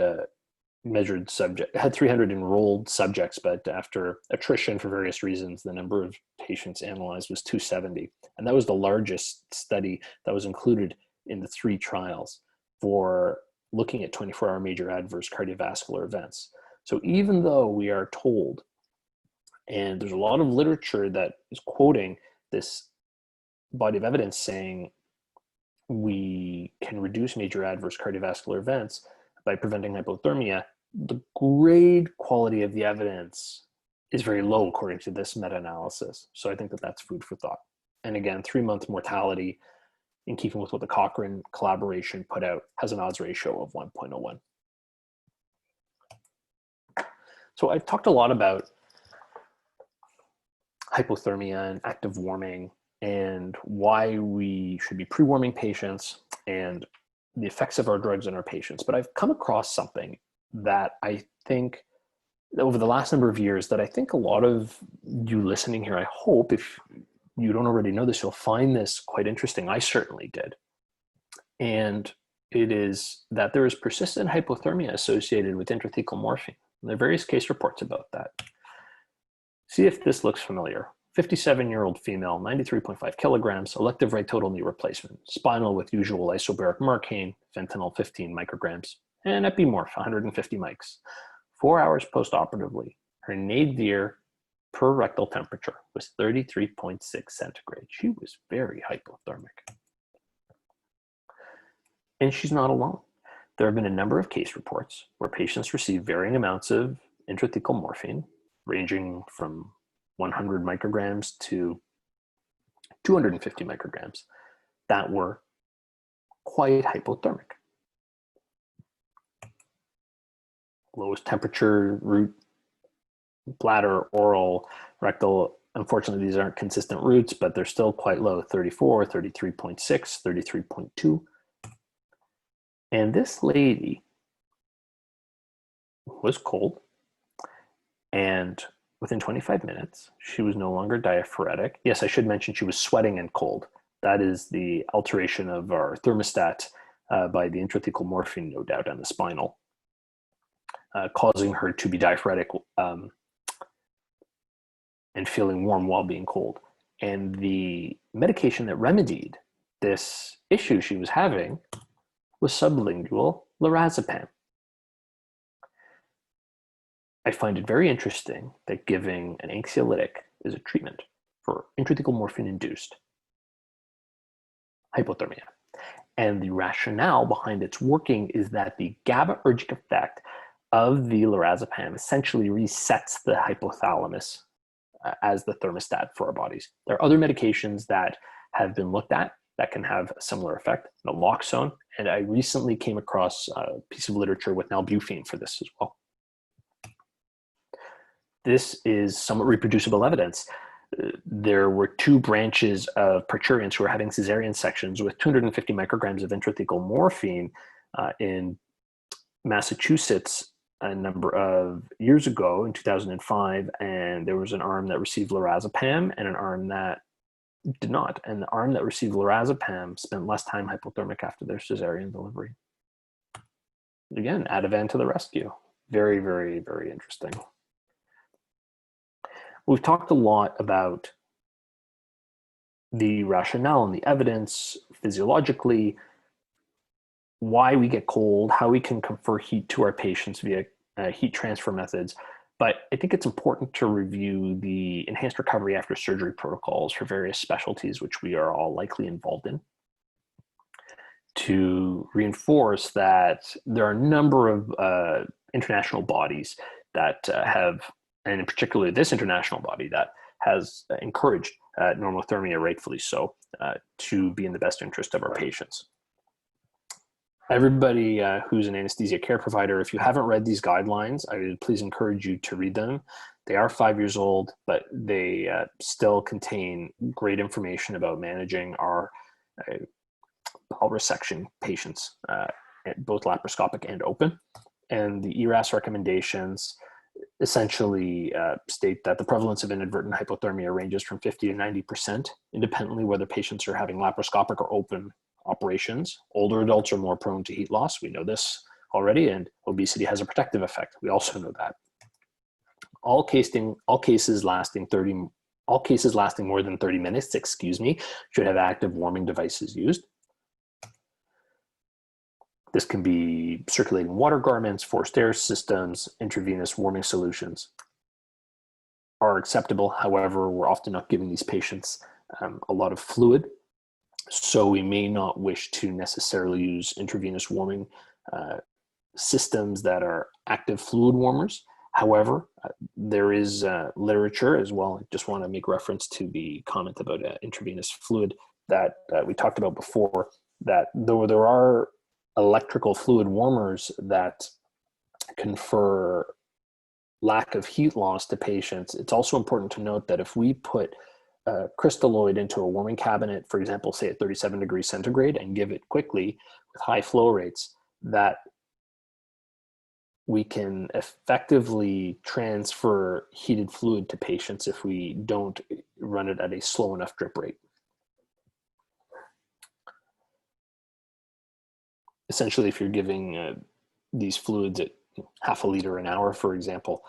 had 300 enrolled subjects, but after attrition for various reasons, the number of patients analyzed was 270. And that was the largest study that was included in the 3 trials for looking at 24-hour major adverse cardiovascular events. So even though we are told, and there's a lot of literature that is quoting this body of evidence saying we can reduce major adverse cardiovascular events by preventing hypothermia, the grade quality of the evidence is very low according to this meta-analysis. So I think that that's food for thought. And again, 3-month mortality, in keeping with what the Cochrane collaboration put out, has an odds ratio of 1.01. So I've talked a lot about hypothermia and active warming and why we should be pre-warming patients and the effects of our drugs on our patients. But I've come across something that I think over the last number of years that I think a lot of you listening here, I hope, if you don't already know this, you'll find this quite interesting. I certainly did. And it is that there is persistent hypothermia associated with intrathecal morphine. And there are various case reports about that. See if this looks familiar. 57-year-old female, 93.5 kilograms, elective right total knee replacement, spinal with usual isobaric Marcaine, fentanyl 15 micrograms, and epimorph 150 mics. 4 hours post-operatively, her nadir per rectal temperature was 33.6 centigrade. She was very hypothermic. And she's not alone. There have been a number of case reports where patients receive varying amounts of intrathecal morphine, ranging from 100 micrograms to 250 micrograms, that were quite hypothermic. Lowest temperature route, bladder, oral, rectal. Unfortunately, these aren't consistent routes, but they're still quite low, 34, 33.6, 33.2. And this lady was cold, and within 25 minutes, she was no longer diaphoretic. Yes, I should mention she was sweating and cold. That is the alteration of our thermostat by the intrathecal morphine, no doubt, and the spinal, causing her to be diaphoretic and feeling warm while being cold. And the medication that remedied this issue she was having was sublingual lorazepam. I find it very interesting that giving an anxiolytic is a treatment for intrathecal morphine-induced hypothermia. And the rationale behind its working is that the GABAergic effect of the lorazepam essentially resets the hypothalamus as the thermostat for our bodies. There are other medications that have been looked at that can have a similar effect, naloxone, and I recently came across a piece of literature with nalbuphine for this as well. This is somewhat reproducible evidence. There were 2 branches of parturients who were having cesarean sections with 250 micrograms of intrathecal morphine in Massachusetts a number of years ago in 2005, and there was an arm that received lorazepam and an arm that did not. And the arm that received lorazepam spent less time hypothermic after their cesarean delivery. Again, Ativan to the rescue. Very, very, very interesting. We've talked a lot about the rationale and the evidence physiologically, why we get cold, how we can confer heat to our patients via heat transfer methods. But I think it's important to review the enhanced recovery after surgery protocols for various specialties, which we are all likely involved in, to reinforce that there are a number of international bodies that have, and in particular this international body that has encouraged normothermia, rightfully so, to be in the best interest of our patients. Everybody who's an anesthesia care provider, if you haven't read these guidelines, I would please encourage you to read them. They are 5 years old, but they still contain great information about managing our bowel resection patients, both laparoscopic and open. And the ERAS recommendations essentially state that the prevalence of inadvertent hypothermia ranges from 50 to 90%, independently whether patients are having laparoscopic or open operations. Older adults are more prone to heat loss. We know this already, and obesity has a protective effect. We also know that. All cases lasting more than 30 minutes, should have active warming devices used. This can be circulating water garments, forced air systems, intravenous warming solutions are acceptable. However, we're often not giving these patients a lot of fluid. So we may not wish to necessarily use intravenous warming systems that are active fluid warmers. However, there is literature as well. I just want to make reference to the comment about intravenous fluid that we talked about before, that though there are electrical fluid warmers that confer lack of heat loss to patients, it's also important to note that if we put a crystalloid into a warming cabinet, for example, say at 37 degrees centigrade, and give it quickly with high flow rates, that we can effectively transfer heated fluid to patients if we don't run it at a slow enough drip rate. Essentially, if you're giving these fluids at half a liter an hour, for example,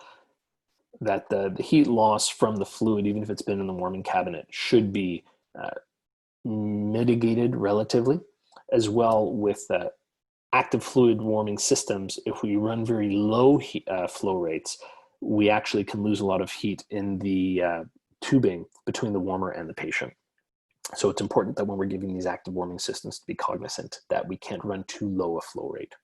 that the heat loss from the fluid, even if it's been in the warming cabinet, should be mitigated relatively, as well with active fluid warming systems. If we run very low flow rates, we actually can lose a lot of heat in the tubing between the warmer and the patient. So it's important that when we're giving these active warming systems to be cognizant that we can't run too low a flow rate.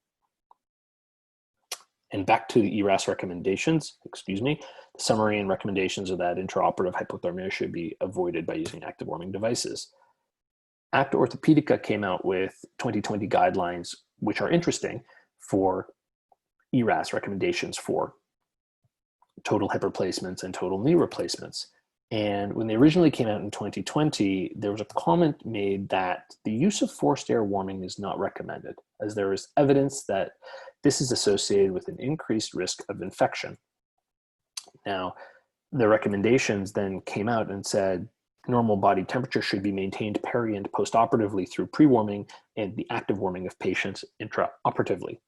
And back to the ERAS recommendations, the summary and recommendations are that intraoperative hypothermia should be avoided by using active warming devices. Acta Orthopedica came out with 2020 guidelines, which are interesting for ERAS recommendations for total hip replacements and total knee replacements. And when they originally came out in 2020, there was a comment made that the use of forced air warming is not recommended, as there is evidence that this is associated with an increased risk of infection. Now, the recommendations then came out and said normal body temperature should be maintained peri and postoperatively through pre-warming and the active warming of patients intraoperatively.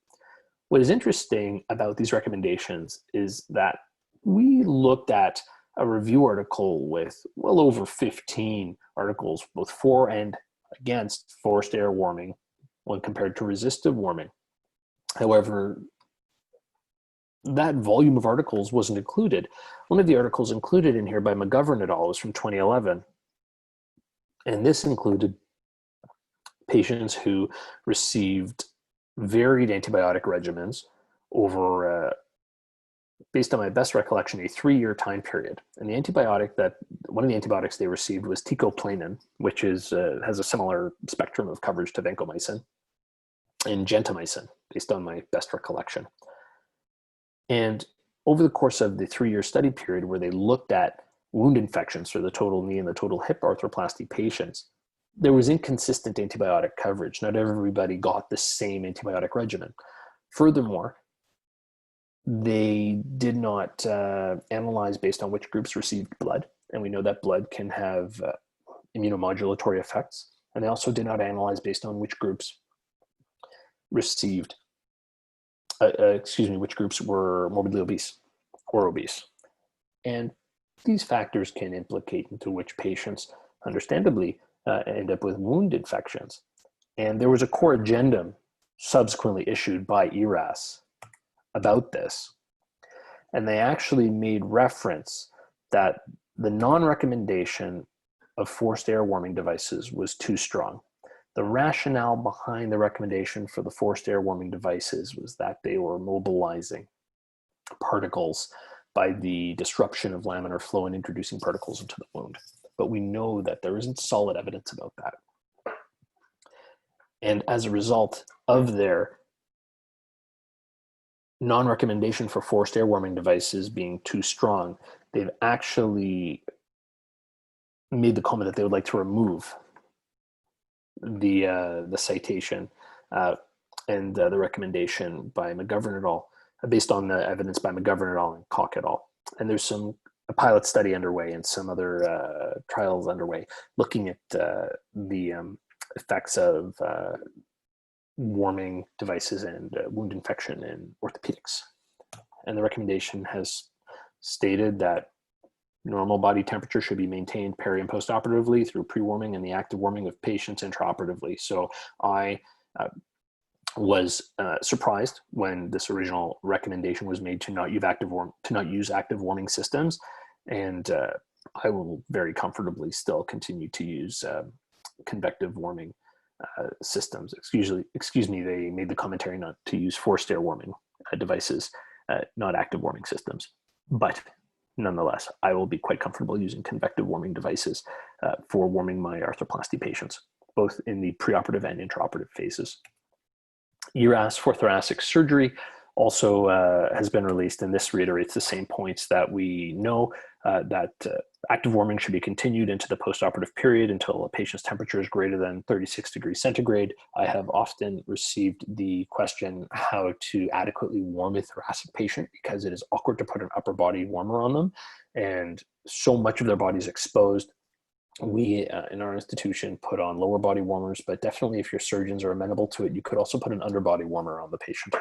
What is interesting about these recommendations is that we looked at a review article with well over 15 articles, both for and against forced air warming when compared to resistive warming. However, that volume of articles wasn't included. One of the articles included in here by McGovern et al. Was from 2011. And this included patients who received varied antibiotic regimens over, based on my best recollection, a 3-year time period. And the antibiotic one of the antibiotics they received was teicoplanin, which is has a similar spectrum of coverage to vancomycin, and gentamicin, based on my best recollection. And over the course of the 3-year study period, where they looked at wound infections for the total knee and the total hip arthroplasty patients, there was inconsistent antibiotic coverage. Not everybody got the same antibiotic regimen. Furthermore, they did not analyze based on which groups received blood. And we know that blood can have immunomodulatory effects. And they also did not analyze based on which groups received, which groups were morbidly obese or obese. And these factors can implicate into which patients, understandably, end up with wound infections. And there was a core addendum subsequently issued by ERAS about this. And they actually made reference that the non-recommendation of forced air warming devices was too strong. The rationale behind the recommendation for the forced air warming devices was that they were mobilizing particles by the disruption of laminar flow and introducing particles into the wound. But we know that there isn't solid evidence about that. And as a result of their non-recommendation for forced air warming devices being too strong, they've actually made the comment that they would like to remove the citation and the recommendation by McGovern et al. Based on the evidence by McGovern et al. And Koch et al. And there's a pilot study underway and some other trials underway looking at the effects of warming devices and wound infection in orthopedics. And the recommendation has stated that normal body temperature should be maintained peri and postoperatively through pre-warming and the active warming of patients intraoperatively. So I was surprised when this original recommendation was made to not use active warming systems, and I will very comfortably still continue to use convective warming systems. Excuse me, they made the commentary not to use forced air warming devices, not active warming systems. But nonetheless, I will be quite comfortable using convective warming devices for warming my arthroplasty patients, both in the preoperative and intraoperative phases. ERAS for thoracic surgery also has been released, and this reiterates the same points that we know, that active warming should be continued into the postoperative period until a patient's temperature is greater than 36 degrees centigrade. I have often received the question how to adequately warm a thoracic patient, because it is awkward to put an upper body warmer on them, and so much of their body is exposed. We in our institution put on lower body warmers, but definitely if your surgeons are amenable to it, you could also put an underbody warmer on the patient.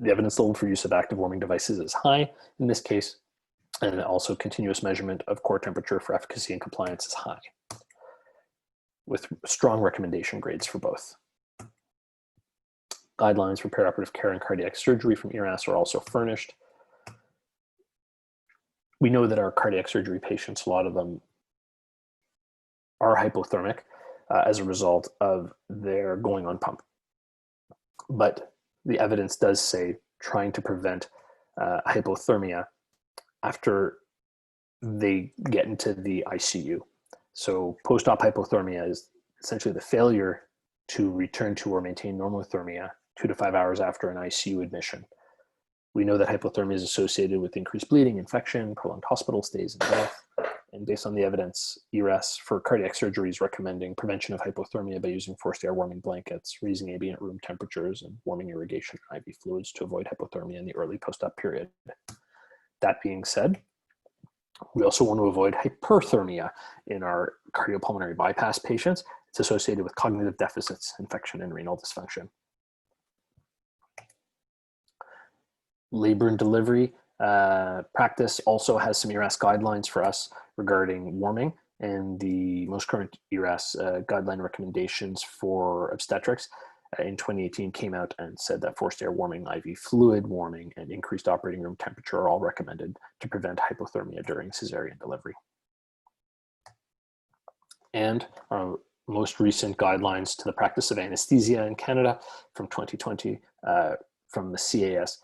The evidence level for use of active warming devices is high in this case, and also continuous measurement of core temperature for efficacy and compliance is high, with strong recommendation grades for both. Guidelines for perioperative care and cardiac surgery from ERAS are also furnished. We know that our cardiac surgery patients, a lot of them are hypothermic as a result of their going on pump. But the evidence does say trying to prevent hypothermia after they get into the ICU. So post-op hypothermia is essentially the failure to return to or maintain normothermia 2 to 5 hours after an ICU admission. We know that hypothermia is associated with increased bleeding, infection, prolonged hospital stays, and death. And based on the evidence, ERAS for cardiac surgery is recommending prevention of hypothermia by using forced air warming blankets, raising ambient room temperatures, and warming irrigation and IV fluids to avoid hypothermia in the early post-op period. That being said, we also want to avoid hyperthermia in our cardiopulmonary bypass patients. It's associated with cognitive deficits, infection, and renal dysfunction. Labor and delivery practice also has some ERAS guidelines for us regarding warming, and the most current ERAS guideline recommendations for obstetrics in 2018 came out and said that forced air warming, IV fluid warming, and increased operating room temperature are all recommended to prevent hypothermia during cesarean delivery. And our most recent guidelines to the practice of anesthesia in Canada from 2020 from the CAS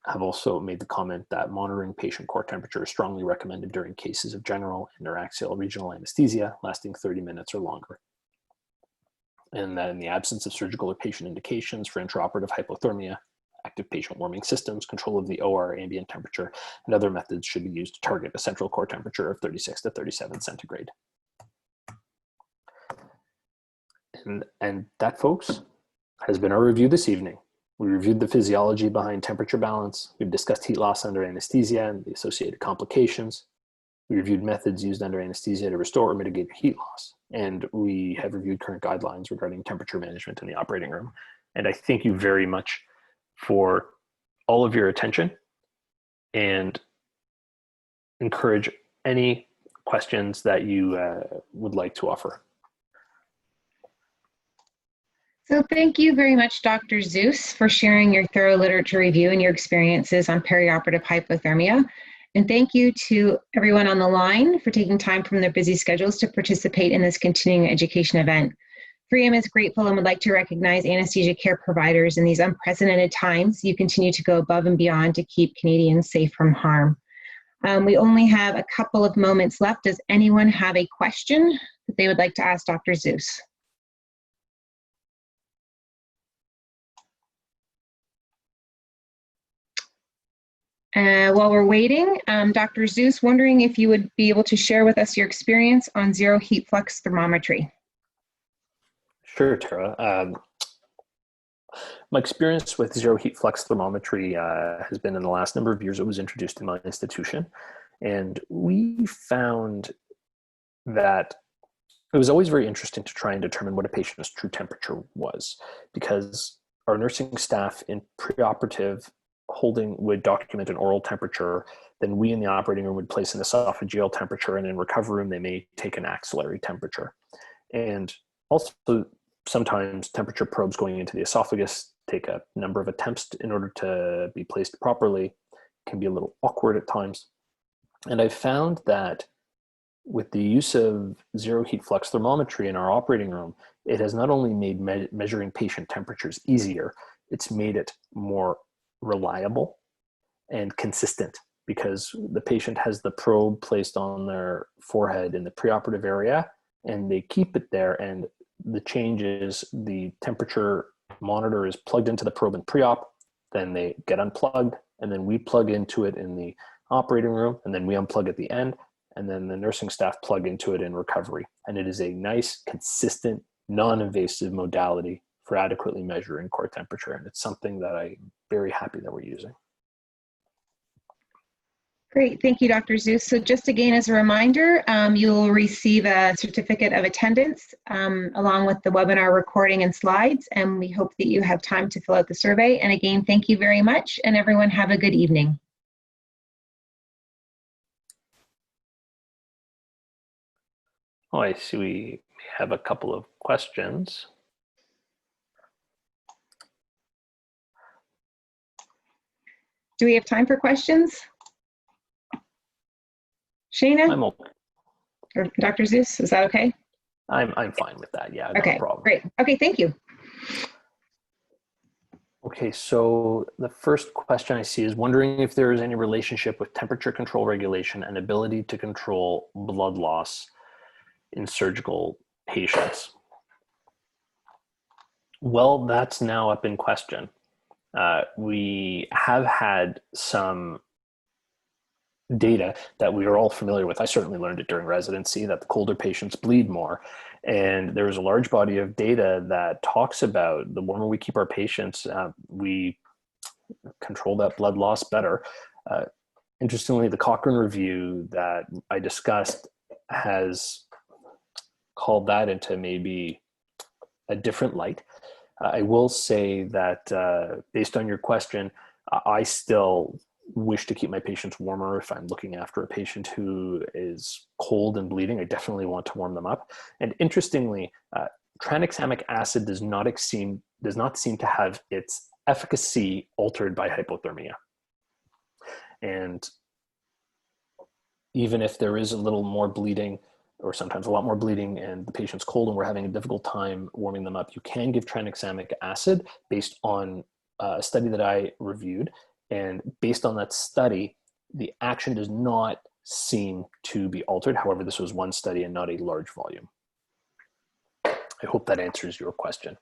have also made the comment that monitoring patient core temperature is strongly recommended during cases of general and neuraxial regional anesthesia lasting 30 minutes or longer. And that in the absence of surgical or patient indications for intraoperative hypothermia, active patient warming systems, control of the OR ambient temperature, and other methods should be used to target a central core temperature of 36 to 37 centigrade. And that, folks, has been our review this evening. We reviewed the physiology behind temperature balance. We've discussed heat loss under anesthesia and the associated complications. We reviewed methods used under anesthesia to restore or mitigate heat loss. And we have reviewed current guidelines regarding temperature management in the operating room. And I thank you very much for all of your attention and encourage any questions that you would like to offer. So thank you very much, Dr. Zeus, for sharing your thorough literature review and your experiences on perioperative hypothermia. And thank you to everyone on the line for taking time from their busy schedules to participate in this continuing education event. 3M is grateful and would like to recognize anesthesia care providers in these unprecedented times. You continue to go above and beyond to keep Canadians safe from harm. We only have a couple of moments left. Does anyone have a question that they would like to ask Dr. Zeus? While we're waiting, Dr. Zeus, wondering if you would be able to share with us your experience on zero heat flux thermometry. Sure, Tara. My experience with zero heat flux thermometry has been in the last number of years. It was introduced in my institution, and we found that it was always very interesting to try and determine what a patient's true temperature was, because our nursing staff in preoperative holding would document an oral temperature, then we in the operating room would place an esophageal temperature, and in recovery room they may take an axillary temperature. And also sometimes temperature probes going into the esophagus take a number of attempts in order to be placed properly. can be a little awkward at times. And I found that with the use of zero heat flux thermometry in our operating room, it has not only made measuring patient temperatures easier, it's made it more reliable and consistent, because the patient has the probe placed on their forehead in the preoperative area, and they keep it there, and the change is the temperature monitor is plugged into the probe in pre-op, then they get unplugged, and then we plug into it in the operating room, and then we unplug at the end, and then the nursing staff plug into it in recovery. And it is a nice, consistent, non-invasive modality for adequately measuring core temperature, and it's something that I'm very happy that we're using. Great, thank you, Dr. Zeus. So just again, as a reminder, you'll receive a certificate of attendance along with the webinar recording and slides, and we hope that you have time to fill out the survey. And again, thank you very much, and everyone have a good evening. Oh, I see we have a couple of questions. Do we have time for questions? Shayna? I'm okay. Or Dr. Zeus, is that okay? I'm fine with that. Yeah, okay, no problem. Great. Okay, thank you. Okay, so the first question I see is wondering if there is any relationship with temperature control regulation and ability to control blood loss in surgical patients. Well, that's now up in question. We have had some data that we are all familiar with. I certainly learned it during residency that the colder patients bleed more. And there is a large body of data that talks about the warmer we keep our patients, we control that blood loss better. Interestingly, the Cochrane review that I discussed has called that into maybe a different light. I will say that based on your question, I still wish to keep my patients warmer. If I'm looking after a patient who is cold and bleeding, I definitely want to warm them up. And interestingly, tranexamic acid does not seem to have its efficacy altered by hypothermia. And even if there is a little more bleeding, or sometimes a lot more bleeding, and the patient's cold and we're having a difficult time warming them up, you can give tranexamic acid based on a study that I reviewed. And based on that study, the action does not seem to be altered. However, this was one study and not a large volume. I hope that answers your question.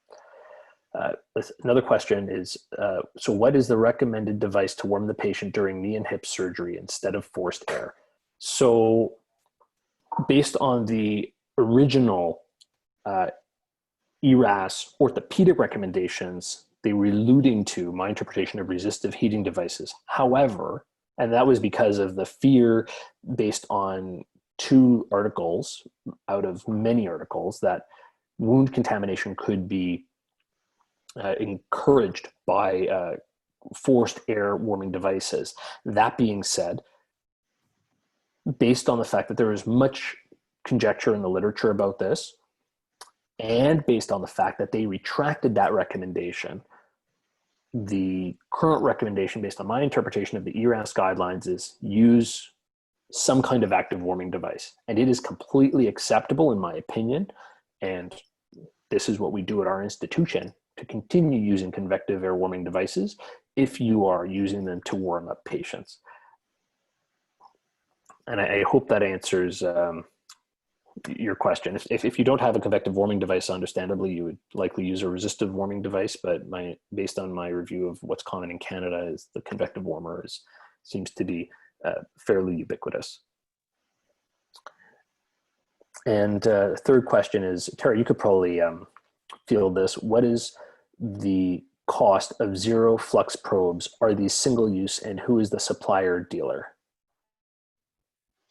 Another question is, so what is the recommended device to warm the patient during knee and hip surgery instead of forced air? So based on the original ERAS orthopedic recommendations, they were alluding to my interpretation of resistive heating devices. However, and that was because of the fear based on 2 articles out of many articles that wound contamination could be encouraged by forced air warming devices. That being said, based on the fact that there is much conjecture in the literature about this, and based on the fact that they retracted that recommendation, the current recommendation based on my interpretation of the ERAS guidelines is use some kind of active warming device. And it is completely acceptable in my opinion. And this is what we do at our institution, to continue using convective air warming devices if you are using them to warm up patients. And I hope that answers your question. If you don't have a convective warming device, understandably, you would likely use a resistive warming device, but based on my review of what's common in Canada, is the convective warmer seems to be fairly ubiquitous. And third question is, Tara, you could probably field this. What is the cost of zero flux probes? Are these single use, and who is the supplier dealer?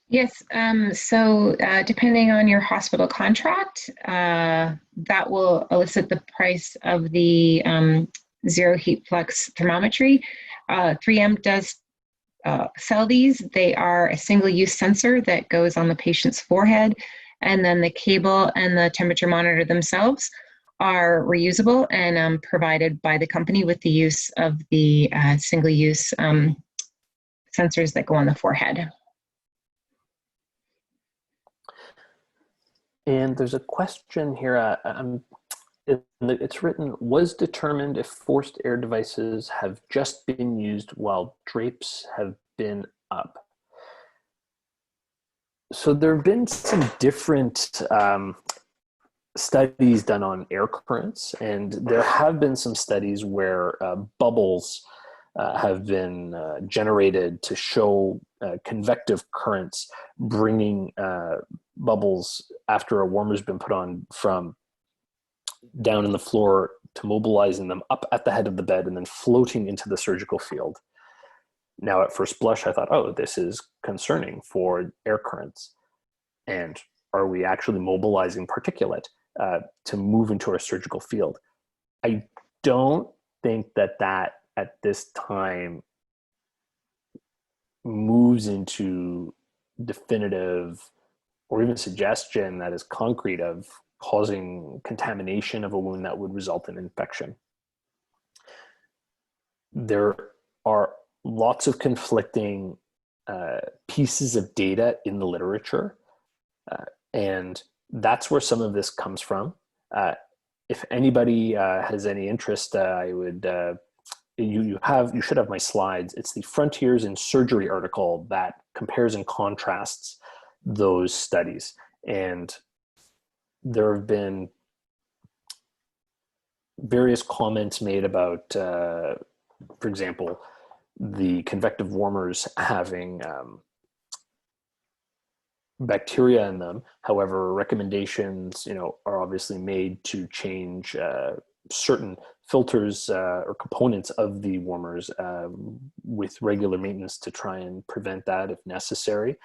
Yes, so depending on your hospital contract, that will elicit the price of the zero heat flux thermometry. 3M does sell these. They are a single-use sensor that goes on the patient's forehead, and then the cable and the temperature monitor themselves are reusable and provided by the company with the use of the single-use sensors that go on the forehead. And there's a question here. It's written, was determined if forced air devices have just been used while drapes have been up. So there have been some different studies done on air currents, and there have been some studies where bubbles have been generated to show convective currents bringing bubbles after a warmer's been put on from down in the floor to mobilizing them up at the head of the bed and then floating into the surgical field. Now, at first blush, I thought, oh, this is concerning for air currents. And are we actually mobilizing particulate to move into our surgical field? I don't think that at this time moves into definitive or even suggestion that is concrete of causing contamination of a wound that would result in infection. There are lots of conflicting pieces of data in the literature, and that's where some of this comes from. If anybody has any interest, I would you should have my slides. It's the Frontiers in Surgery article that compares and contrasts those studies, and there have been various comments made about, for example, the convective warmers having bacteria in them. However, recommendations, are obviously made to change certain filters or components of the warmers with regular maintenance to try and prevent that if necessary.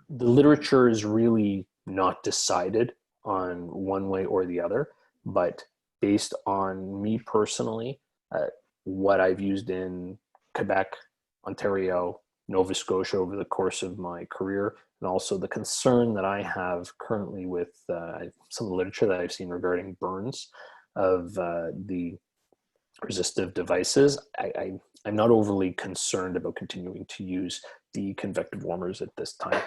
The literature is really not decided on one way or the other, but based on me personally, what I've used in Quebec, Ontario, Nova Scotia over the course of my career, and also the concern that I have currently with some of the literature that I've seen regarding burns of the resistive devices, I'm not overly concerned about continuing to use the convective warmers at this time.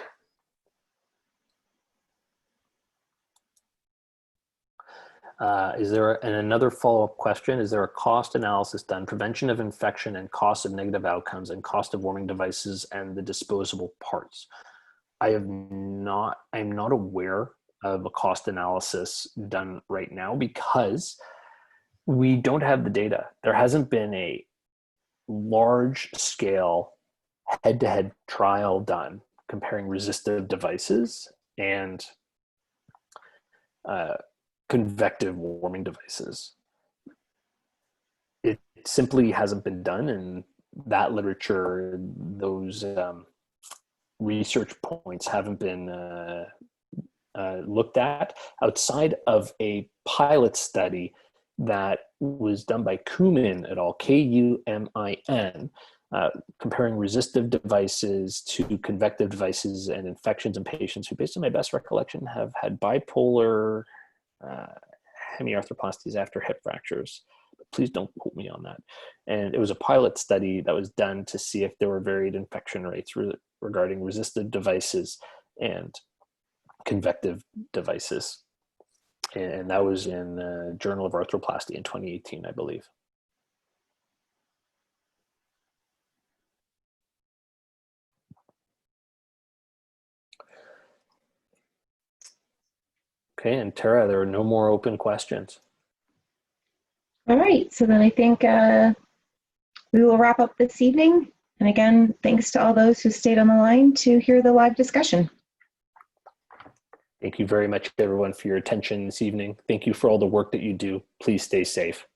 Is there another follow-up question? Is there a cost analysis done, prevention of infection and cost of negative outcomes and cost of warming devices and the disposable parts? I'm not aware of a cost analysis done right now because we don't have the data. There hasn't been a large scale head-to-head trial done comparing resistive devices and convective warming devices. It simply hasn't been done, and that literature, those research points haven't been looked at outside of a pilot study that was done by Kumin et al., Kumin, comparing resistive devices to convective devices and infections in patients who, based on my best recollection, have had bipolar hemiarthroplasties after hip fractures. But please don't quote me on that. And it was a pilot study that was done to see if there were varied infection rates regarding resistive devices and convective devices. And that was in the Journal of Arthroplasty in 2018, I believe. Okay, and Tara, there are no more open questions. All right, so then I think we will wrap up this evening. And again, thanks to all those who stayed on the line to hear the live discussion. Thank you very much, everyone, for your attention this evening. Thank you for all the work that you do. Please stay safe.